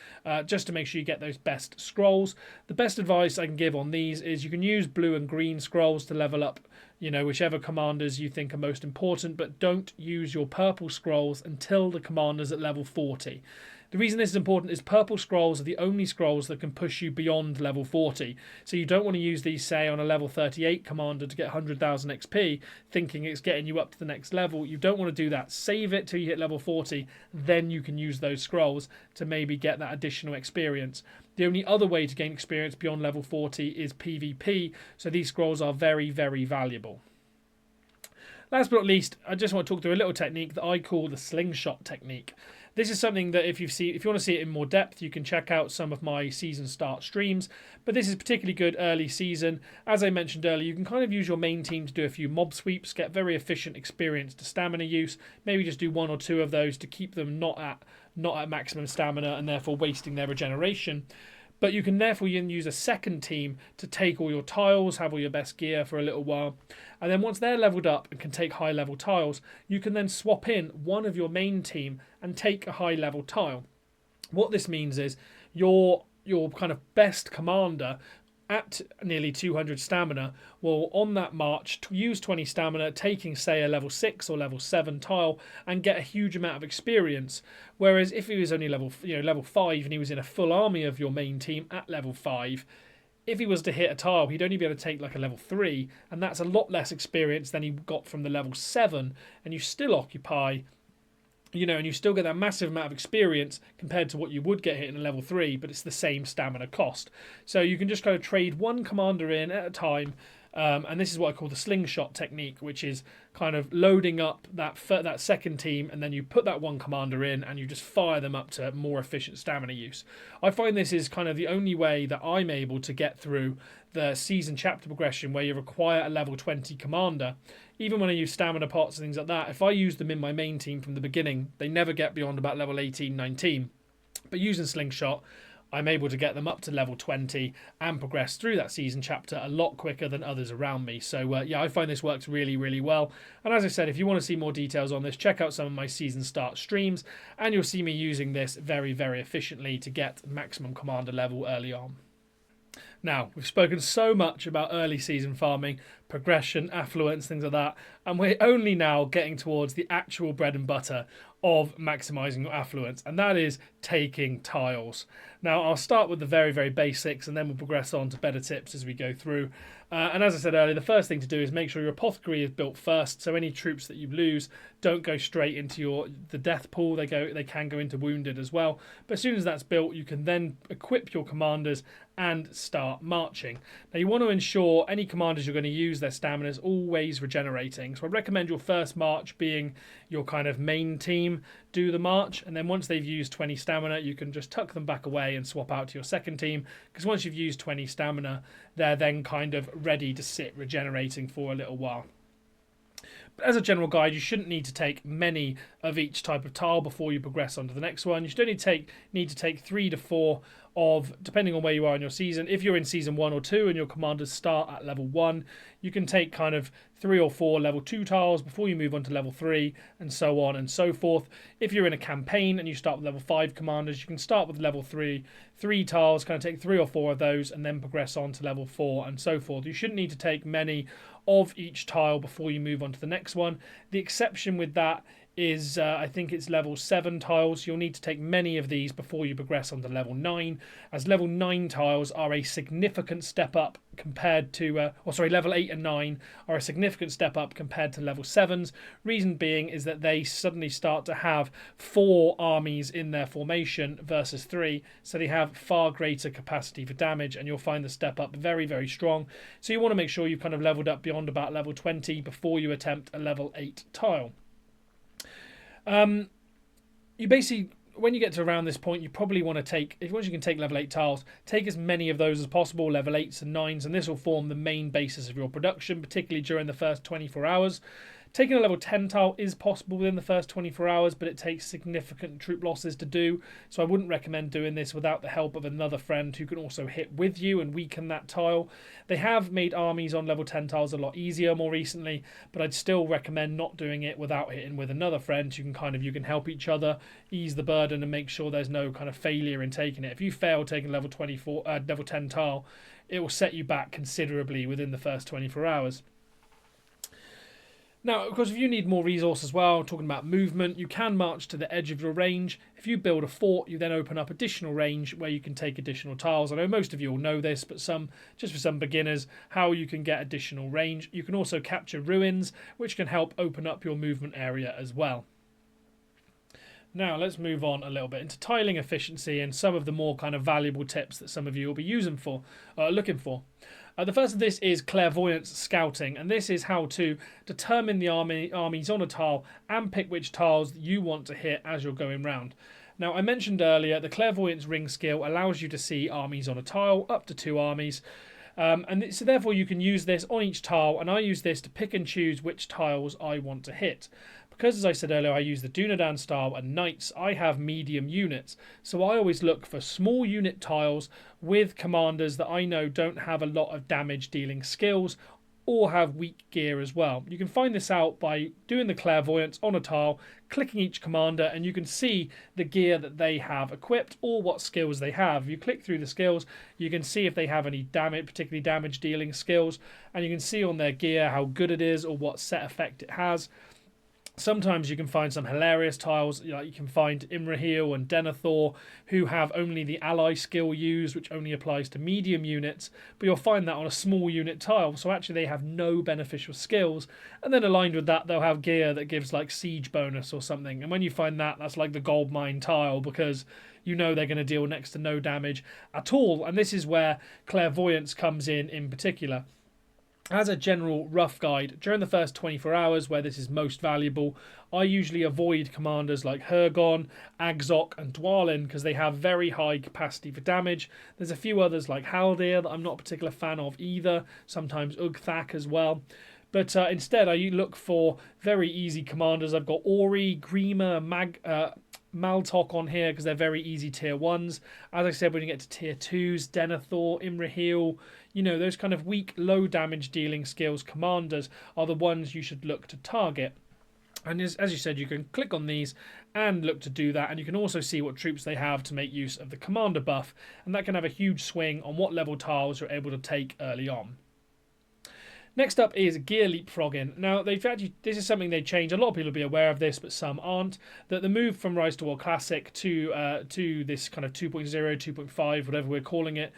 just to make sure you get those best scrolls. The best advice I can give on these is you can use blue and green scrolls to level up, you know, whichever commanders you think are most important, but don't use your purple scrolls until the commander's at level 40. The reason this is important is purple scrolls are the only scrolls that can push you beyond level 40. So you don't want to use these, say, on a level 38 commander to get 100,000 XP, thinking it's getting you up to the next level. You don't want to do that. Save it till you hit level 40, then you can use those scrolls to maybe get that additional experience. The only other way to gain experience beyond level 40 is PvP, so these scrolls are very, very valuable. Last but not least, I just want to talk through a little technique that I call the slingshot technique. This is something that if you want to see it in more depth, you can check out some of my season start streams, but this is particularly good early season. As I mentioned earlier, you can kind of use your main team to do a few mob sweeps, get very efficient experience to stamina use, maybe just do 1 or 2 of those to keep them not at maximum stamina and therefore wasting their regeneration. But you can therefore use a second team to take all your tiles, have all your best gear for a little while. And then once they're leveled up and can take high level tiles, you can then swap in one of your main team and take a high level tile. What this means is your kind of best commander at nearly 200 stamina will, on that march, use 20 stamina, taking, say, a level 6 or level 7 tile, and get a huge amount of experience. Whereas if he was only level 5 and he was in a full army of your main team at level 5, if he was to hit a tile, he'd only be able to take like a level 3, and that's a lot less experience than he got from the level 7, and you still occupy, and you still get that massive amount of experience compared to what you would get hit in a level 3, but it's the same stamina cost. So you can just kind of trade one commander in at a time, and this is what I call the slingshot technique, which is kind of loading up that second team, and then you put that one commander in and you just fire them up to more efficient stamina use. I find this is kind of the only way that I'm able to get through the season chapter progression where you require a level 20 commander. Even when I use stamina pots and things like that, if I use them in my main team from the beginning, they never get beyond about level 18, 19. But using Slingshot, I'm able to get them up to level 20 and progress through that season chapter a lot quicker than others around me. So yeah, I find this works really, really well. And as I said, if you want to see more details on this, check out some of my season start streams, and you'll see me using this very, very efficiently to get maximum commander level early on. Now, we've spoken so much about early season farming, progression, affluence, things like that, and we're only now getting towards the actual bread and butter of maximising your affluence, and that is taking tiles. Now, I'll start with the very, very basics, and then we'll progress on to better tips as we go through. And as I said earlier, the first thing to do is make sure your apothecary is built first, so any troops that you lose don't go straight into the death pool. They can go into wounded as well. But as soon as that's built, you can then equip your commanders and start marching. Now, you want to ensure any commanders you're going to use, their stamina is always regenerating. So I recommend your first march being your kind of main team do the march, and then once they've used 20 stamina, you can just tuck them back away and swap out to your second team, because once you've used 20 stamina, they're then kind of ready to sit regenerating for a little while. But as a general guide, you shouldn't need to take many of each type of tile before you progress on to the next one. You should only need to take 3 to 4 of, depending on where you are in your season. If you're in season 1 or 2 and your commanders start at level 1, you can take kind of 3 or 4 level 2 tiles before you move on to level 3, and so on and so forth. If you're in a campaign and you start with level 5 commanders, you can start with level 3 tiles, kind of take 3 or 4 of those, and then progress on to level 4 and so forth. You shouldn't need to take many of each tile before you move on to the next one. The exception with that is I think it's level 7 tiles. You'll need to take many of these before you progress on to level 9, as level 9 tiles are a significant step up compared to level 8 and 9 are a significant step up compared to level 7s. Reason being is that they suddenly start to have 4 armies in their formation versus 3, so they have far greater capacity for damage, and you'll find the step up very, very strong. So you want to make sure you've kind of leveled up beyond about level 20 before you attempt a level 8 tile. You basically, when you get to around this point, you probably want to take, once you can take level 8 tiles, take as many of those as possible, level 8s and 9s, and this will form the main basis of your production, particularly during the first 24 hours. Taking a level 10 tile is possible within the first 24 hours, but it takes significant troop losses to do, so I wouldn't recommend doing this without the help of another friend who can also hit with you and weaken that tile. They have made armies on level 10 tiles a lot easier more recently, but I'd still recommend not doing it without hitting with another friend. You can help each other, ease the burden, and make sure there's no kind of failure in taking it. If you fail taking level 10 tile, it will set you back considerably within the first 24 hours. Now, of course, if you need more resource as well, talking about movement, you can march to the edge of your range. If you build a fort, you then open up additional range where you can take additional tiles. I know most of you will know this, but just for some beginners, how you can get additional range. You can also capture ruins, which can help open up your movement area as well. Now, let's move on a little bit into tiling efficiency and some of the more kind of valuable tips that some of you will be looking for. The first of this is clairvoyance scouting, and this is how to determine the armies on a tile and pick which tiles you want to hit as you're going round. Now, I mentioned earlier the clairvoyance ring skill allows you to see armies on a tile, up to 2 armies. So therefore you can use this on each tile, and I use this to pick and choose which tiles I want to hit. Because, as I said earlier, I use the Dunedain style and knights, I have medium units. So I always look for small unit tiles with commanders that I know don't have a lot of damage dealing skills, or have weak gear as well. You can find this out by doing the clairvoyance on a tile, clicking each commander, and you can see the gear that they have equipped or what skills they have. If you click through the skills, you can see if they have any damage, particularly damage dealing skills, and you can see on their gear how good it is or what set effect it has. Sometimes you can find some hilarious tiles, like you can find Imrahil and Denethor, who have only the ally skill used, which only applies to medium units, but you'll find that on a small unit tile, so actually they have no beneficial skills, and then aligned with that they'll have gear that gives like siege bonus or something, and when you find that, that's like the gold mine tile, because you know they're going to deal next to no damage at all, and this is where clairvoyance comes in particular. As a general rough guide, during the first 24 hours where this is most valuable, I usually avoid commanders like Hergon, Agzok and Dwalin because they have very high capacity for damage. There's a few others like Haldir that I'm not a particular fan of either, sometimes Ugthak as well. But instead I look for very easy commanders. I've got Ori, Grima, Maltok on here because they're very easy tier 1s. As I said, when you get to tier 2s, Denethor, Imrahil, you know, those kind of weak, low damage dealing skills commanders are the ones you should look to target. And as you said, you can click on these and look to do that, and you can also see what troops they have to make use of the commander buff, and that can have a huge swing on what level tiles you're able to take early on. Next up is gear leapfrogging. Now, this is something they changed. A lot of people will be aware of this, but some aren't. That the move from Rise to War Classic to this kind of 2.0, 2.5, whatever we're calling it,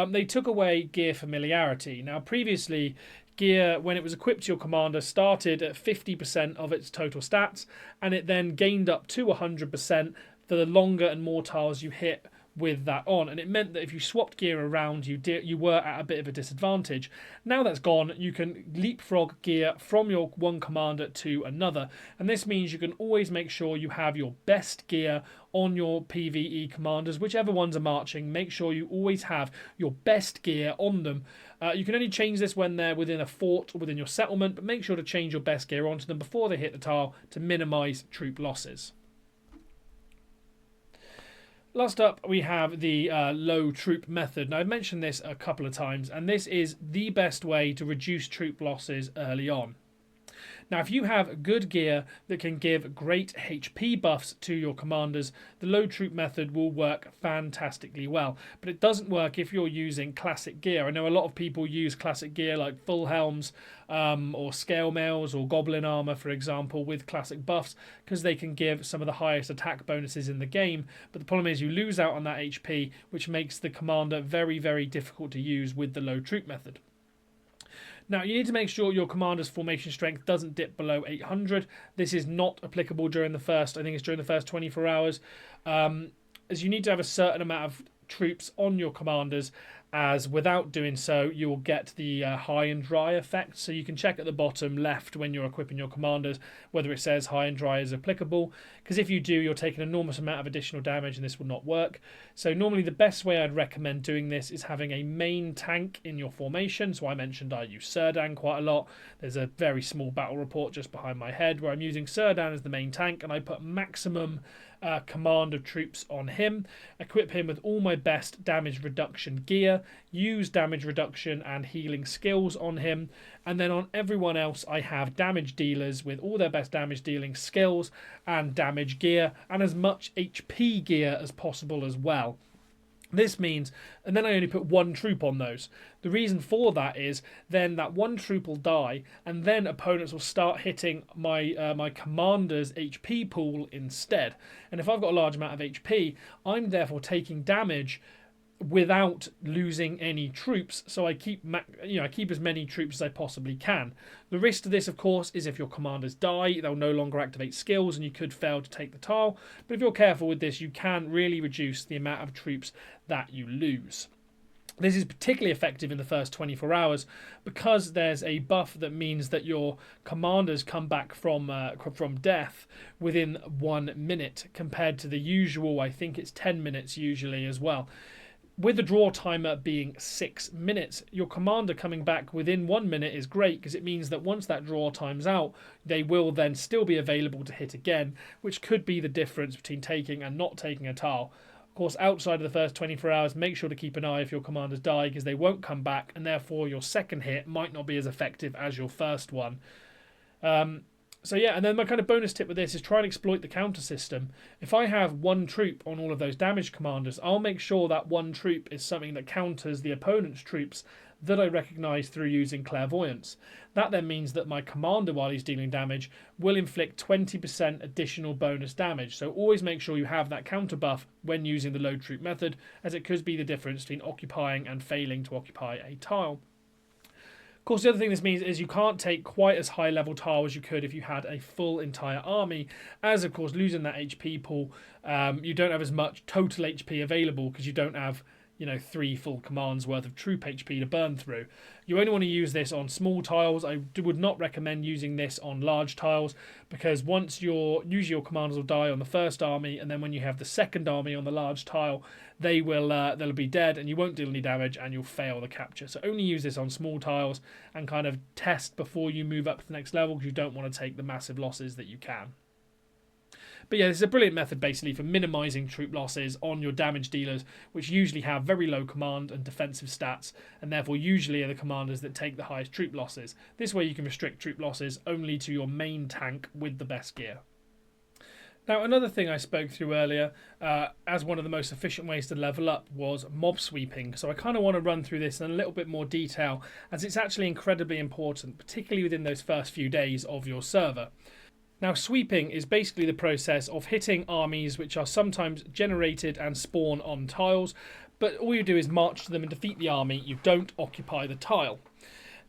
they took away gear familiarity. Now, previously, gear, when it was equipped to your commander, started at 50% of its total stats, and it then gained up to 100% for the longer and more tiles you hit with that on, and it meant that if you swapped gear around, you were at a bit of a disadvantage. Now that's gone, you can leapfrog gear from your one commander to another, and this means you can always make sure you have your best gear on your PVE commanders. Whichever ones are marching, make sure you always have your best gear on them. You can only change this when they're within a fort or within your settlement, but make sure to change your best gear onto them before they hit the tile to minimise troop losses. Last up, we have the low troop method. Now, I've mentioned this a couple of times, and this is the best way to reduce troop losses early on. Now, if you have good gear that can give great HP buffs to your commanders, the low troop method will work fantastically well. But it doesn't work if you're using classic gear. I know a lot of people use classic gear like full helms or scale mails or goblin armor, for example, with classic buffs because they can give some of the highest attack bonuses in the game. But the problem is you lose out on that HP, which makes the commander very, very difficult to use with the low troop method. Now, you need to make sure your commander's formation strength doesn't dip below 800. This is not applicable during the first, I think it's during the first 24 hours, as you need to have a certain amount of troops on your commanders, as without doing so you will get the high and dry effect. So you can check at the bottom left when you're equipping your commanders whether it says high and dry is applicable, because if you do, you're taking an enormous amount of additional damage and this will not work. So normally the best way I'd recommend doing this is having a main tank in your formation. So I mentioned I use Serdan quite a lot. There's a very small battle report just behind my head where I'm using Serdan as the main tank, and I put maximum command of troops on him, equip him with all my best damage reduction gear, use damage reduction and healing skills on him, and then on everyone else I have damage dealers with all their best damage dealing skills and damage gear and as much HP gear as possible as well. This means, and then I only put one troop on those. The reason for that is then that one troop will die, and then opponents will start hitting my my commander's HP pool instead. And if I've got a large amount of HP, I'm therefore taking damage without losing any troops, so I keep I keep as many troops as I possibly can. The risk to this, of course, is if your commanders die, they'll no longer activate skills and you could fail to take the tile, but if you're careful with this, you can really reduce the amount of troops that you lose. This is particularly effective in the first 24 hours because there's a buff that means that your commanders come back from death within 1 minute compared to the usual, I think it's 10 minutes usually as well. With the draw timer being 6 minutes, your commander coming back within 1 minute is great because it means that once that draw time's out, they will then still be available to hit again, which could be the difference between taking and not taking a tile. Of course, outside of the first 24 hours, make sure to keep an eye if your commanders die, because they won't come back, and therefore your second hit might not be as effective as your first one. So yeah, and then my kind of bonus tip with this is try and exploit the counter system. If I have one troop on all of those damaged commanders, I'll make sure that one troop is something that counters the opponent's troops that I recognise through using clairvoyance. That then means that my commander, while he's dealing damage, will inflict 20% additional bonus damage. So always make sure you have that counter buff when using the load troop method, as it could be the difference between occupying and failing to occupy a tile. Of course, the other thing this means is you can't take quite as high level tile as you could if you had a full entire army, as of course losing that HP pool, you don't have as much total HP available because you don't have 3 full commands worth of troop HP to burn through. You only want to use this on small tiles. I would not recommend using this on large tiles, because usually your commanders will die on the first army, and then when you have the second army on the large tile, they'll be dead and you won't deal any damage and you'll fail the capture. So only use this on small tiles and kind of test before you move up to the next level, because you don't want to take the massive losses that you can. But yeah, this is a brilliant method basically for minimising troop losses on your damage dealers, which usually have very low command and defensive stats, and therefore usually are the commanders that take the highest troop losses. This way you can restrict troop losses only to your main tank with the best gear. Now, another thing I spoke through earlier as one of the most efficient ways to level up was mob sweeping. So I kind of want to run through this in a little bit more detail, as it's actually incredibly important, particularly within those first few days of your server. Now, sweeping is basically the process of hitting armies which are sometimes generated and spawn on tiles, but all you do is march to them and defeat the army. You don't occupy the tile.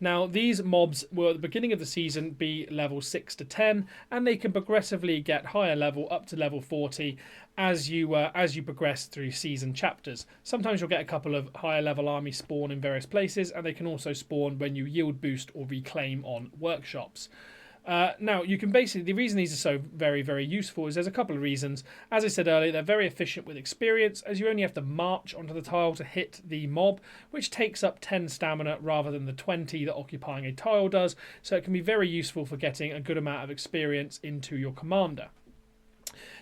Now, these mobs will at the beginning of the season be level 6 to 10, and they can progressively get higher level up to level 40 as you progress through season chapters. Sometimes you'll get a couple of higher level armies spawn in various places, and they can also spawn when you yield boost or reclaim on workshops. Now, you can basically, the reason these are so very, very useful is there's a couple of reasons. As I said earlier, they're very efficient with experience, as you only have to march onto the tile to hit the mob, which takes up 10 stamina rather than the 20 that occupying a tile does, so it can be very useful for getting a good amount of experience into your commander.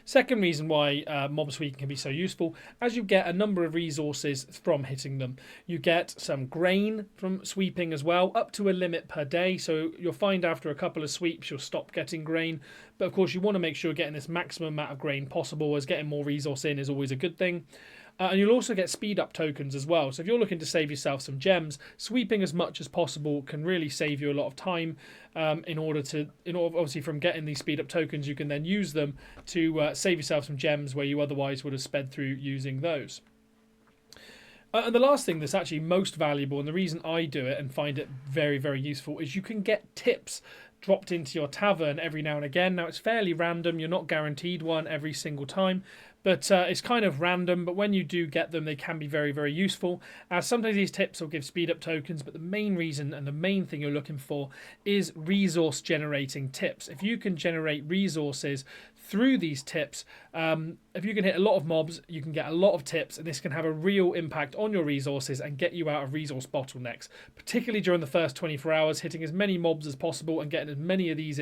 Second reason why mob sweeping can be so useful, as you get a number of resources from hitting them. You get some grain from sweeping as well, up to a limit per day, so you'll find after a couple of sweeps you'll stop getting grain, but of course you want to make sure you're getting this maximum amount of grain possible, as getting more resource in is always a good thing. And you'll also get speed up tokens as well. So if you're looking to save yourself some gems, sweeping as much as possible can really save you a lot of time. In order obviously from getting these speed up tokens, you can then use them to save yourself some gems where you otherwise would have sped through using those. And the last thing that's actually most valuable, and the reason I do it and find it very, very useful, is you can get tips dropped into your tavern every now and again. Now, it's fairly random. You're not guaranteed one every single time, but it's kind of random. But when you do get them, they can be very, very useful. Sometimes these tips will give speed up tokens, but the main reason and the main thing you're looking for is resource generating tips. If you can generate resources through these tips, if you can hit a lot of mobs, you can get a lot of tips, and this can have a real impact on your resources and get you out of resource bottlenecks, particularly during the first 24 hours. Hitting as many mobs as possible and getting as many of these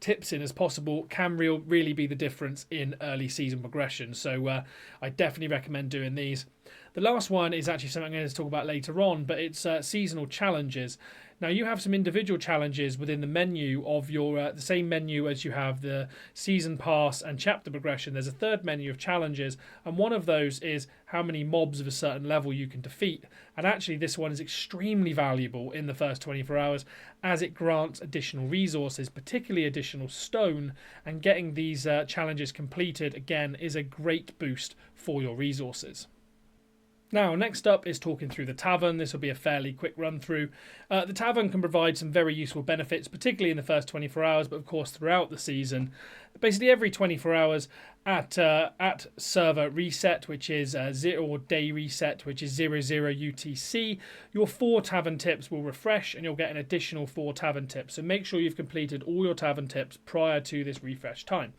tips in as possible can really be the difference in early season progression. So I definitely recommend doing these. The last one is actually something I'm going to talk about later on, but it's seasonal challenges. Now, you have some individual challenges within the menu of your the same menu as you have the season pass and chapter progression. There's a third menu of challenges, and one of those is how many mobs of a certain level you can defeat. And actually, this one is extremely valuable in the first 24 hours, as it grants additional resources, particularly additional stone, and getting these challenges completed, again, is a great boost for your resources. Now, next up is talking through the Tavern. This will be a fairly quick run through. The Tavern can provide some very useful benefits, particularly in the first 24 hours, but of course throughout the season. Basically every 24 hours at server reset, which is or day reset, which is 00 UTC, your 4 Tavern tips will refresh and you'll get an additional 4 Tavern tips. So make sure you've completed all your Tavern tips prior to this refresh time.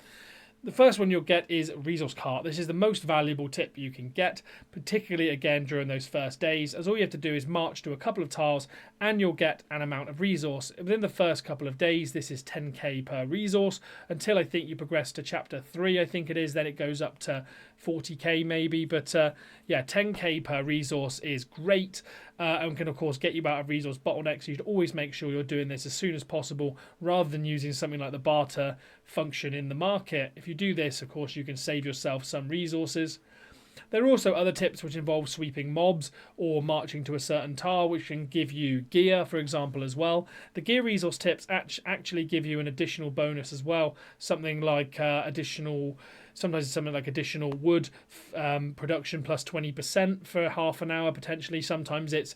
The first one you'll get is resource cart. This is the most valuable tip you can get, particularly again during those first days, as all you have to do is march to a couple of tiles and you'll get an amount of resource. Within the first couple of days, this is 10k per resource, until I think you progress to chapter 3, I think it is, then it goes up to 40k maybe, but yeah, 10k per resource is great, and can of course get you out of resource bottlenecks. You'd always make sure you're doing this as soon as possible, rather than using something like the barter function in the market. If you do this, of course, you can save yourself some resources. There are also other tips which involve sweeping mobs or marching to a certain tile, which can give you gear, for example, as well. The gear resource tips actually give you an additional bonus as well, something like sometimes it's something like additional wood production plus 20% for half an hour potentially. Sometimes it's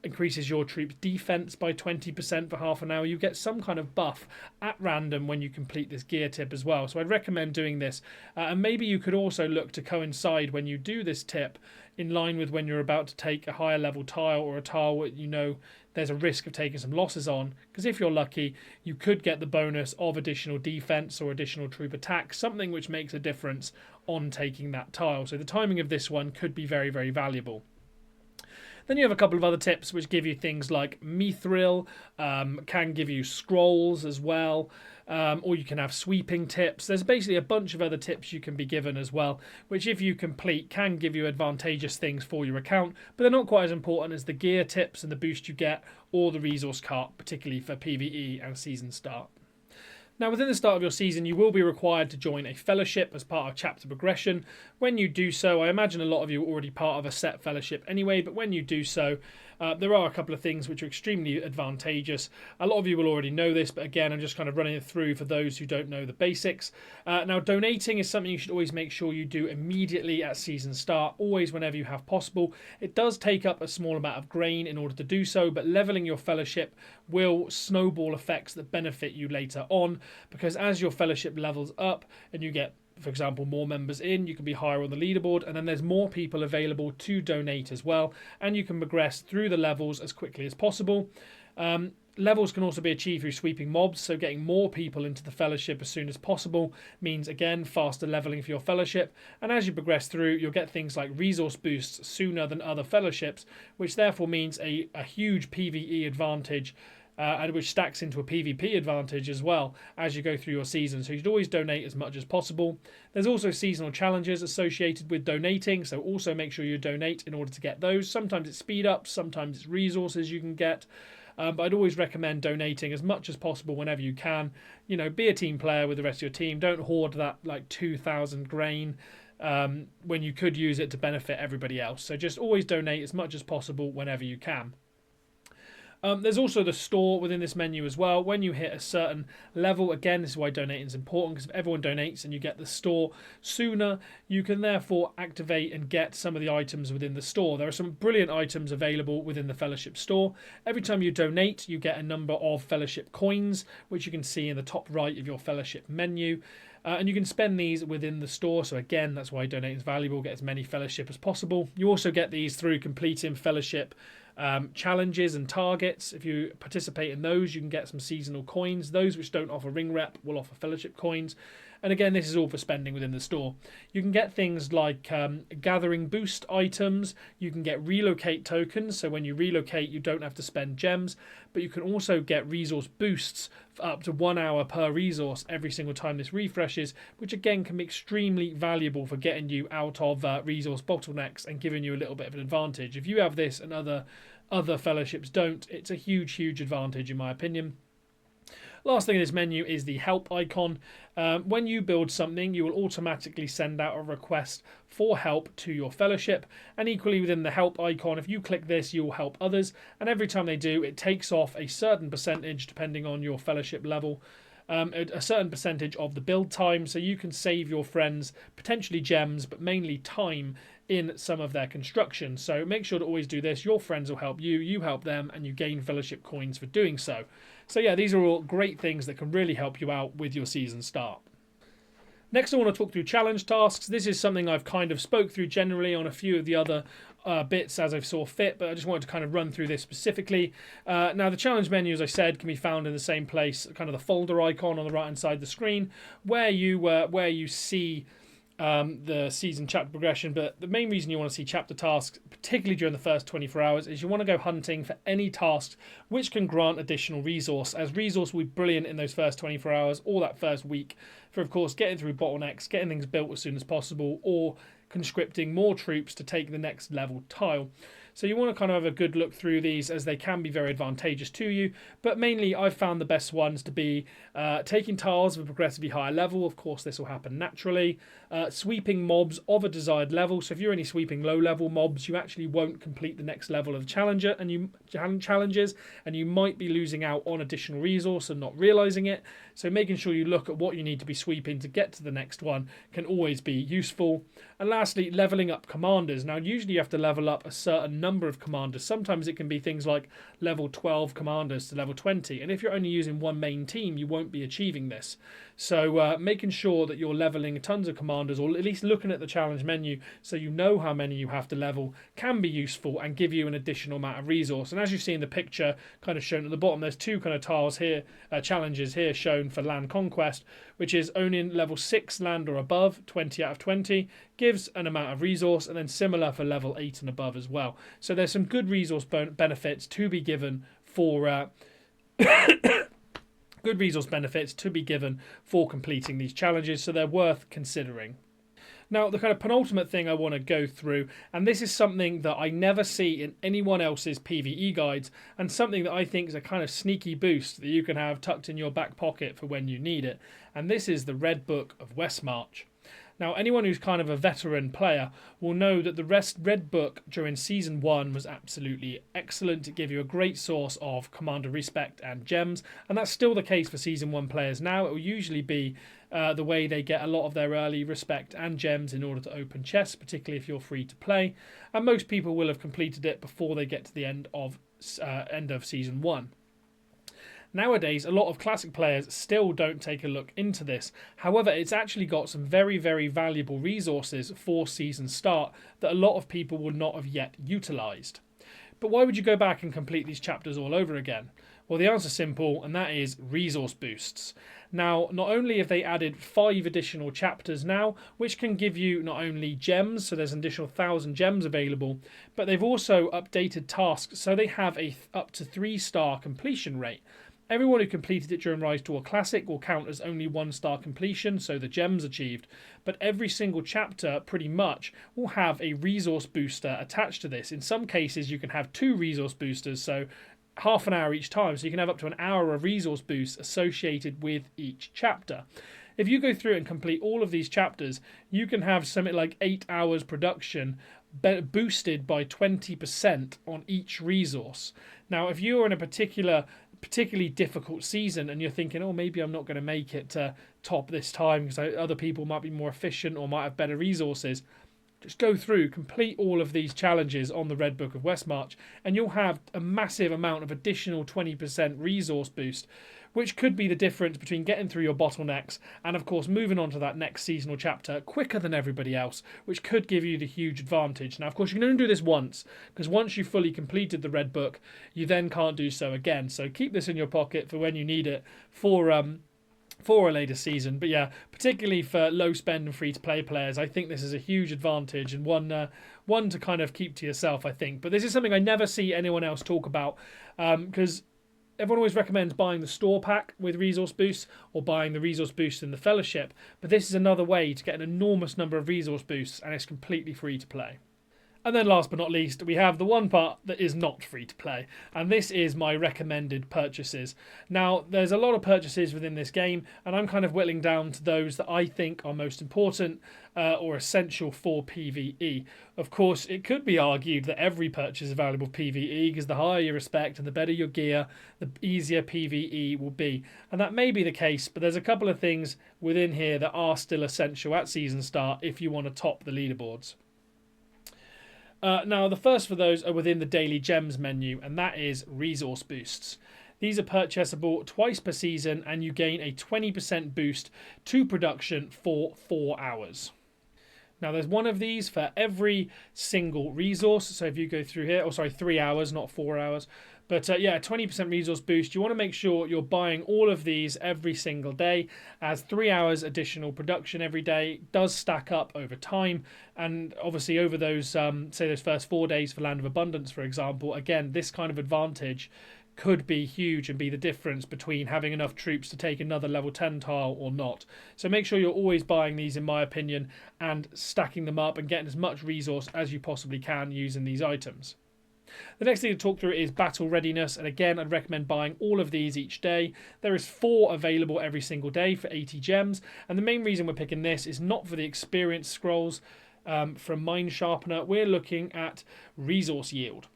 increases your troops' defense by 20% for half an hour. You get some kind of buff at random when you complete this gear tip as well. So I'd recommend doing this. And maybe you could also look to coincide when you do this tip in line with when you're about to take a higher level tile, or a tile where you know there's a risk of taking some losses on, because if you're lucky you could get the bonus of additional defense or additional troop attack, something which makes a difference on taking that tile. So the timing of this one could be very, very valuable. Then you have a couple of other tips which give you things like mithril, can give you scrolls as well, or you can have sweeping tips. There's basically a bunch of other tips you can be given as well, which if you complete can give you advantageous things for your account, but they're not quite as important as the gear tips and the boost you get, or the resource cart, particularly for PvE and season start. Now, within the start of your season, you will be required to join a fellowship as part of chapter progression. When you do so, I imagine a lot of you are already part of a set fellowship anyway, but when you do so, there are a couple of things which are extremely advantageous. A lot of you will already know this, but again, I'm just kind of running it through for those who don't know the basics. Now, donating is something you should always make sure you do immediately at season start, always whenever you have possible. It does take up a small amount of grain in order to do so, but leveling your fellowship will snowball effects that benefit you later on, because as your fellowship levels up and you get, for example, more members in, you can be higher on the leaderboard, and then there's more people available to donate as well, and you can progress through the levels as quickly as possible. Levels can also be achieved through sweeping mobs, so getting more people into the fellowship as soon as possible means, again, faster leveling for your fellowship, and as you progress through, you'll get things like resource boosts sooner than other fellowships, which therefore means a huge PvE advantage, and which stacks into a PvP advantage as well as you go through your season. So you should always donate as much as possible. There's also seasonal challenges associated with donating, so also make sure you donate in order to get those. Sometimes it's speed ups, sometimes it's resources you can get. But I'd always recommend donating as much as possible whenever you can. You know, be a team player with the rest of your team. Don't hoard that like 2,000 grain when you could use it to benefit everybody else. So just always donate as much as possible whenever you can. There's also the store within this menu as well. When you hit a certain level, again, this is why donating is important, because if everyone donates and you get the store sooner, you can therefore activate and get some of the items within the store. There are some brilliant items available within the Fellowship store. Every time you donate, you get a number of Fellowship coins, which you can see in the top right of your Fellowship menu. And you can spend these within the store. So again, that's why donating is valuable. Get as many Fellowship as possible. You also get these through completing Fellowship challenges and targets. If you participate in those, you can get some seasonal coins. Those which don't offer ring rep will offer Fellowship coins. And again, this is all for spending within the store. You can get things like gathering boost items. You can get relocate tokens. So when you relocate, you don't have to spend gems. But you can also get resource boosts for up to 1 hour per resource every single time this refreshes, which again can be extremely valuable for getting you out of resource bottlenecks and giving you a little bit of an advantage. If you have this and other fellowships don't, it's a huge advantage in my opinion. Last thing in this menu is the help icon. When you build something, you will automatically send out a request for help to your fellowship, and equally within the help icon, if you click this, you will help others, and every time they do, it takes off a certain percentage depending on your fellowship level, a certain percentage of the build time, so you can save your friends potentially gems, but mainly time in some of their construction. So make sure to always do this. Your friends will help you, you help them, and you gain fellowship coins for doing so. So yeah, these are all great things that can really help you out with your season start. Next, I want to talk through challenge tasks. This is something I've kind of spoke through generally on a few of the other bits as I saw fit, but I just wanted to kind of run through this specifically. Now, the challenge menu, as I said, can be found in the same place, kind of the folder icon on the right-hand side of the screen, where you see the season chapter progression. But the main reason you want to see chapter tasks, particularly during the first 24 hours, is you want to go hunting for any tasks which can grant additional resource, as resource will be brilliant in those first 24 hours or that first week for, of course, getting through bottlenecks, getting things built as soon as possible, or conscripting more troops to take the next level tile. So you want to kind of have a good look through these, as they can be very advantageous to you. But mainly I've found the best ones to be taking tiles of a progressively higher level. Of course, this will happen naturally. Sweeping mobs of a desired level. So if you're only sweeping low level mobs, you actually won't complete the next level of challenges, and you might be losing out on additional resource and not realizing it. So making sure you look at what you need to be sweeping to get to the next one can always be useful. And lastly, leveling up commanders. Now, usually you have to level up a certain number of commanders. Sometimes it can be things like level 12 commanders to level 20. And if you're only using one main team, you won't be achieving this. So making sure that you're leveling tons of commanders, or at least looking at the challenge menu so you know how many you have to level, can be useful and give you an additional amount of resource. And as you see in the picture kind of shown at the bottom, there's two kind of tiles here, challenges here shown for land conquest, which is owning level 6 land or above, 20 out of 20, gives an amount of resource, and then similar for level 8 and above as well. So there's some good resource benefits to be given for good resource benefits to be given for completing these challenges, so they're worth considering. Now, the kind of penultimate thing I want to go through, and this is something that I never see in anyone else's PvE guides, and something that I think is a kind of sneaky boost that you can have tucked in your back pocket for when you need it, and this is the Red Book of Westmarch. Now, anyone who's kind of a veteran player will know that the Red Book during Season 1 was absolutely excellent. It gave you a great source of commander respect and gems, and that's still the case for Season 1 players now. It will usually be the way they get a lot of their early respect and gems in order to open chests, particularly if you're free to play. And most people will have completed it before they get to the end of Season 1. Nowadays, a lot of classic players still don't take a look into this. However, it's actually got some very, very valuable resources for season start that a lot of people will not have yet utilised. But why would you go back and complete these chapters all over again? Well, the answer's simple, and that is resource boosts. Now, not only have they added 5 additional chapters now, which can give you not only gems, so there's an additional 1,000 gems available, but they've also updated tasks, so they have a up to 3-star completion rate. Everyone who completed it during Rise to War Classic will count as only 1-star completion, so the gems achieved. But every single chapter, pretty much, will have a resource booster attached to this. In some cases, you can have 2 resource boosters, so half an hour each time. So you can have up to an hour of resource boosts associated with each chapter. If you go through and complete all of these chapters, you can have something like 8 hours production boosted by 20% on each resource. Now, if you're in a particularly difficult season and you're thinking, oh, maybe I'm not going to make it to top this time because other people might be more efficient or might have better resources, just go through, complete all of these challenges on the Red Book of Westmarch, and you'll have a massive amount of additional 20% resource boost, which could be the difference between getting through your bottlenecks and, of course, moving on to that next seasonal chapter quicker than everybody else, which could give you the huge advantage. Now, of course, you can only do this once, because once you've fully completed the Red Book, you then can't do so again. So keep this in your pocket for when you need it for a later season. But yeah, particularly for low spend and free to play players, I think this is a huge advantage, and one to kind of keep to yourself, I think. But this is something I never see anyone else talk about, because everyone always recommends buying the store pack with resource boosts or buying the resource boosts in the fellowship, but this is another way to get an enormous number of resource boosts, and it's completely free to play. And then last but not least, we have the one part that is not free to play, and this is my recommended purchases. Now, there's a lot of purchases within this game, and I'm kind of whittling down to those that I think are most important or essential for PvE. Of course, it could be argued that every purchase is valuable for PvE, because the higher your respect and the better your gear, the easier PvE will be. And that may be the case, but there's a couple of things within here that are still essential at season start if you want to top the leaderboards. Now, the first for those are within the Daily Gems menu, and that is resource boosts. These are purchasable twice per season, and you gain a 20% boost to production for 4 hours. Now, there's one of these for every single resource. So if you go through here, oh, sorry, 3 hours, not 4 hours. But yeah, 20% resource boost. You want to make sure you're buying all of these every single day, as 3 hours additional production every day does stack up over time. And obviously over those, say those first 4 days for Land of Abundance, for example, again, this kind of advantage could be huge and be the difference between having enough troops to take another level 10 tile or not. So make sure you're always buying these, in my opinion, and stacking them up and getting as much resource as you possibly can using these items. The next thing to talk through is battle readiness, and again, I'd recommend buying all of these each day. There is 4 available every single day for 80 gems, and the main reason we're picking this is not for the experience scrolls from Mine Sharpener. We're looking at resource yield.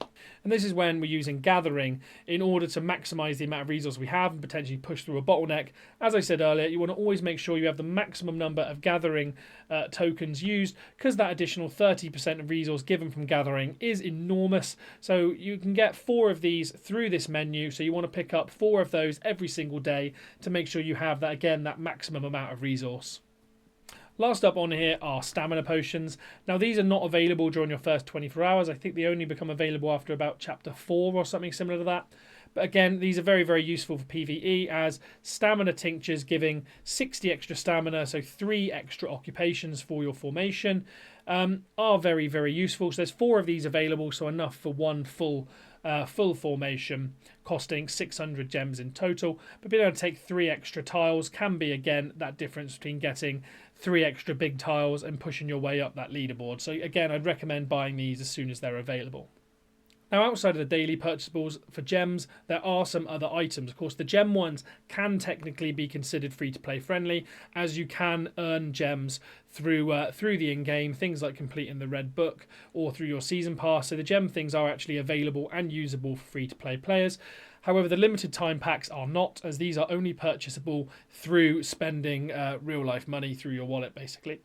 And this is when we're using gathering in order to maximize the amount of resource we have and potentially push through a bottleneck. As I said earlier, you want to always make sure you have the maximum number of gathering tokens used, because that additional 30% of resource given from gathering is enormous. So you can get 4 of these through this menu. So you want to pick up 4 of those every single day to make sure you have that, again, that maximum amount of resource. Last up on here are stamina potions. Now, these are not available during your first 24 hours. I think they only become available after about chapter 4 or something similar to that. But again, these are very, very useful for PvE, as stamina tinctures giving 60 extra stamina, so 3 extra occupations for your formation, are very, very useful. So there's 4 of these available, so enough for one full formation, costing 600 gems in total. But being able to take 3 extra tiles can be, again, that difference between getting 3 extra big tiles and pushing your way up that leaderboard. So again, I'd recommend buying these as soon as they're available. Now, outside of the daily purchasables for gems, there are some other items. Of course, the gem ones can technically be considered free-to-play friendly, as you can earn gems through the in-game, things like completing the red book or through your season pass. So the gem things are actually available and usable for free-to-play players. However, the limited time packs are not, as these are only purchasable through spending real-life money through your wallet, basically.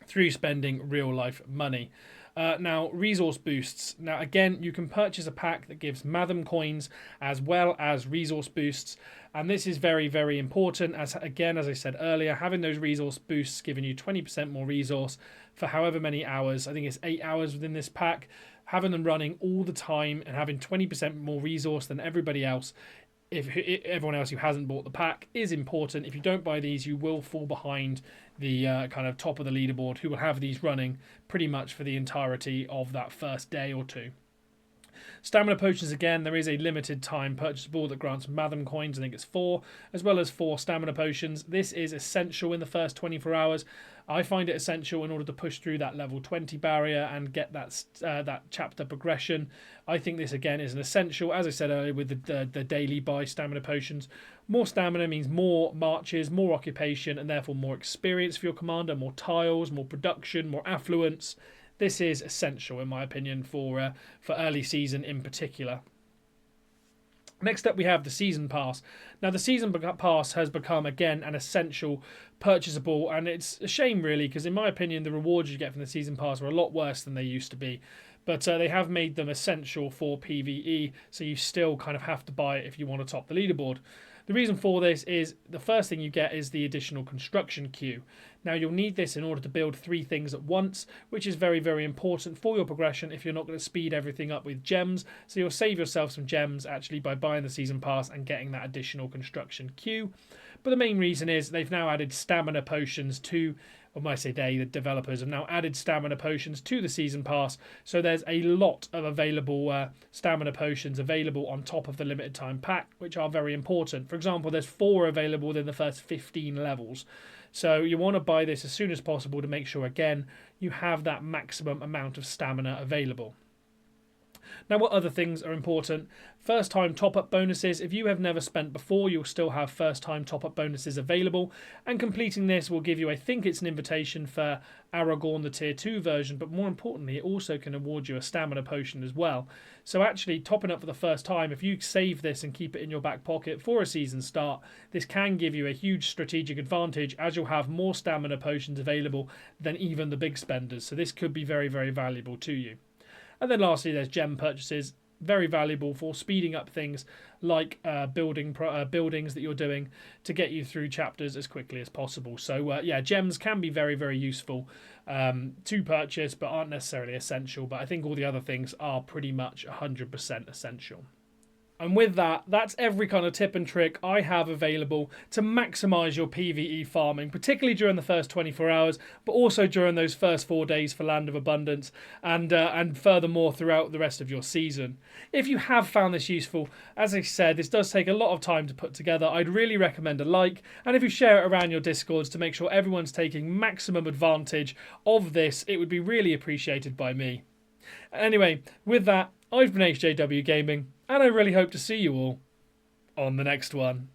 Through spending real-life money. Now, resource boosts. Now, again, you can purchase a pack that gives Matham coins as well as resource boosts. And this is very, very important, as again, as I said earlier, having those resource boosts giving you 20% more resource for however many hours. I think it's 8 hours within this pack. Having them running all the time and having 20% more resource than everybody else, if everyone else who hasn't bought the pack, is important. If you don't buy these, you will fall behind the kind of top of the leaderboard, who will have these running pretty much for the entirety of that first day or two. Stamina potions, again, there is a limited time purchasable that grants Matham coins. I think it's 4, as well as 4 stamina potions. This is essential in the first 24 hours. I find it essential in order to push through that level 20 barrier and get that chapter progression. I think this, again, is an essential. As I said earlier, with the daily buy stamina potions, more stamina means more marches, more occupation, and therefore more experience for your commander, more tiles, more production, more affluence. This is essential, in my opinion, for early season in particular. Next up, we have the Season Pass. Now, the Season Pass has become, again, an essential purchasable, and it's a shame, really, because in my opinion, the rewards you get from the Season Pass are a lot worse than they used to be. But they have made them essential for PvE, so you still kind of have to buy it if you want to top the leaderboard. The reason for this is the first thing you get is the additional construction queue. Now, you'll need this in order to build 3 things at once, which is very, very important for your progression if you're not going to speed everything up with gems. So you'll save yourself some gems actually by buying the Season Pass and getting that additional construction queue. But the main reason is they've now added stamina potions to, or when I say they, the developers have now added stamina potions to the Season Pass. So there's a lot of available stamina potions available on top of the limited time pack, which are very important. For example, there's 4 available within the first 15 levels. So you want to buy this as soon as possible to make sure, again, you have that maximum amount of stamina available. Now, what other things are important? First time top-up bonuses. If you have never spent before, you'll still have first time top-up bonuses available, and completing this will give you, I think it's an invitation for Aragorn, the tier 2 version, but more importantly, it also can award you a stamina potion as well. So actually topping up for the first time, if you save this and keep it in your back pocket for a season start, this can give you a huge strategic advantage, as you'll have more stamina potions available than even the big spenders. So this could be very, very valuable to you. And then lastly, there's gem purchases. very valuable for speeding up things like buildings that you're doing to get you through chapters as quickly as possible. So yeah, gems can be very, very useful to purchase, but aren't necessarily essential. But I think all the other things are pretty much 100% essential. And with that, that's every kind of tip and trick I have available to maximise your PvE farming, particularly during the first 24 hours, but also during those first 4 days for Land of Abundance, and furthermore throughout the rest of your season. If you have found this useful, as I said, this does take a lot of time to put together. I'd really recommend a like, and if you share it around your Discords to make sure everyone's taking maximum advantage of this, it would be really appreciated by me. Anyway, with that, I've been HJW Gaming, and I really hope to see you all on the next one.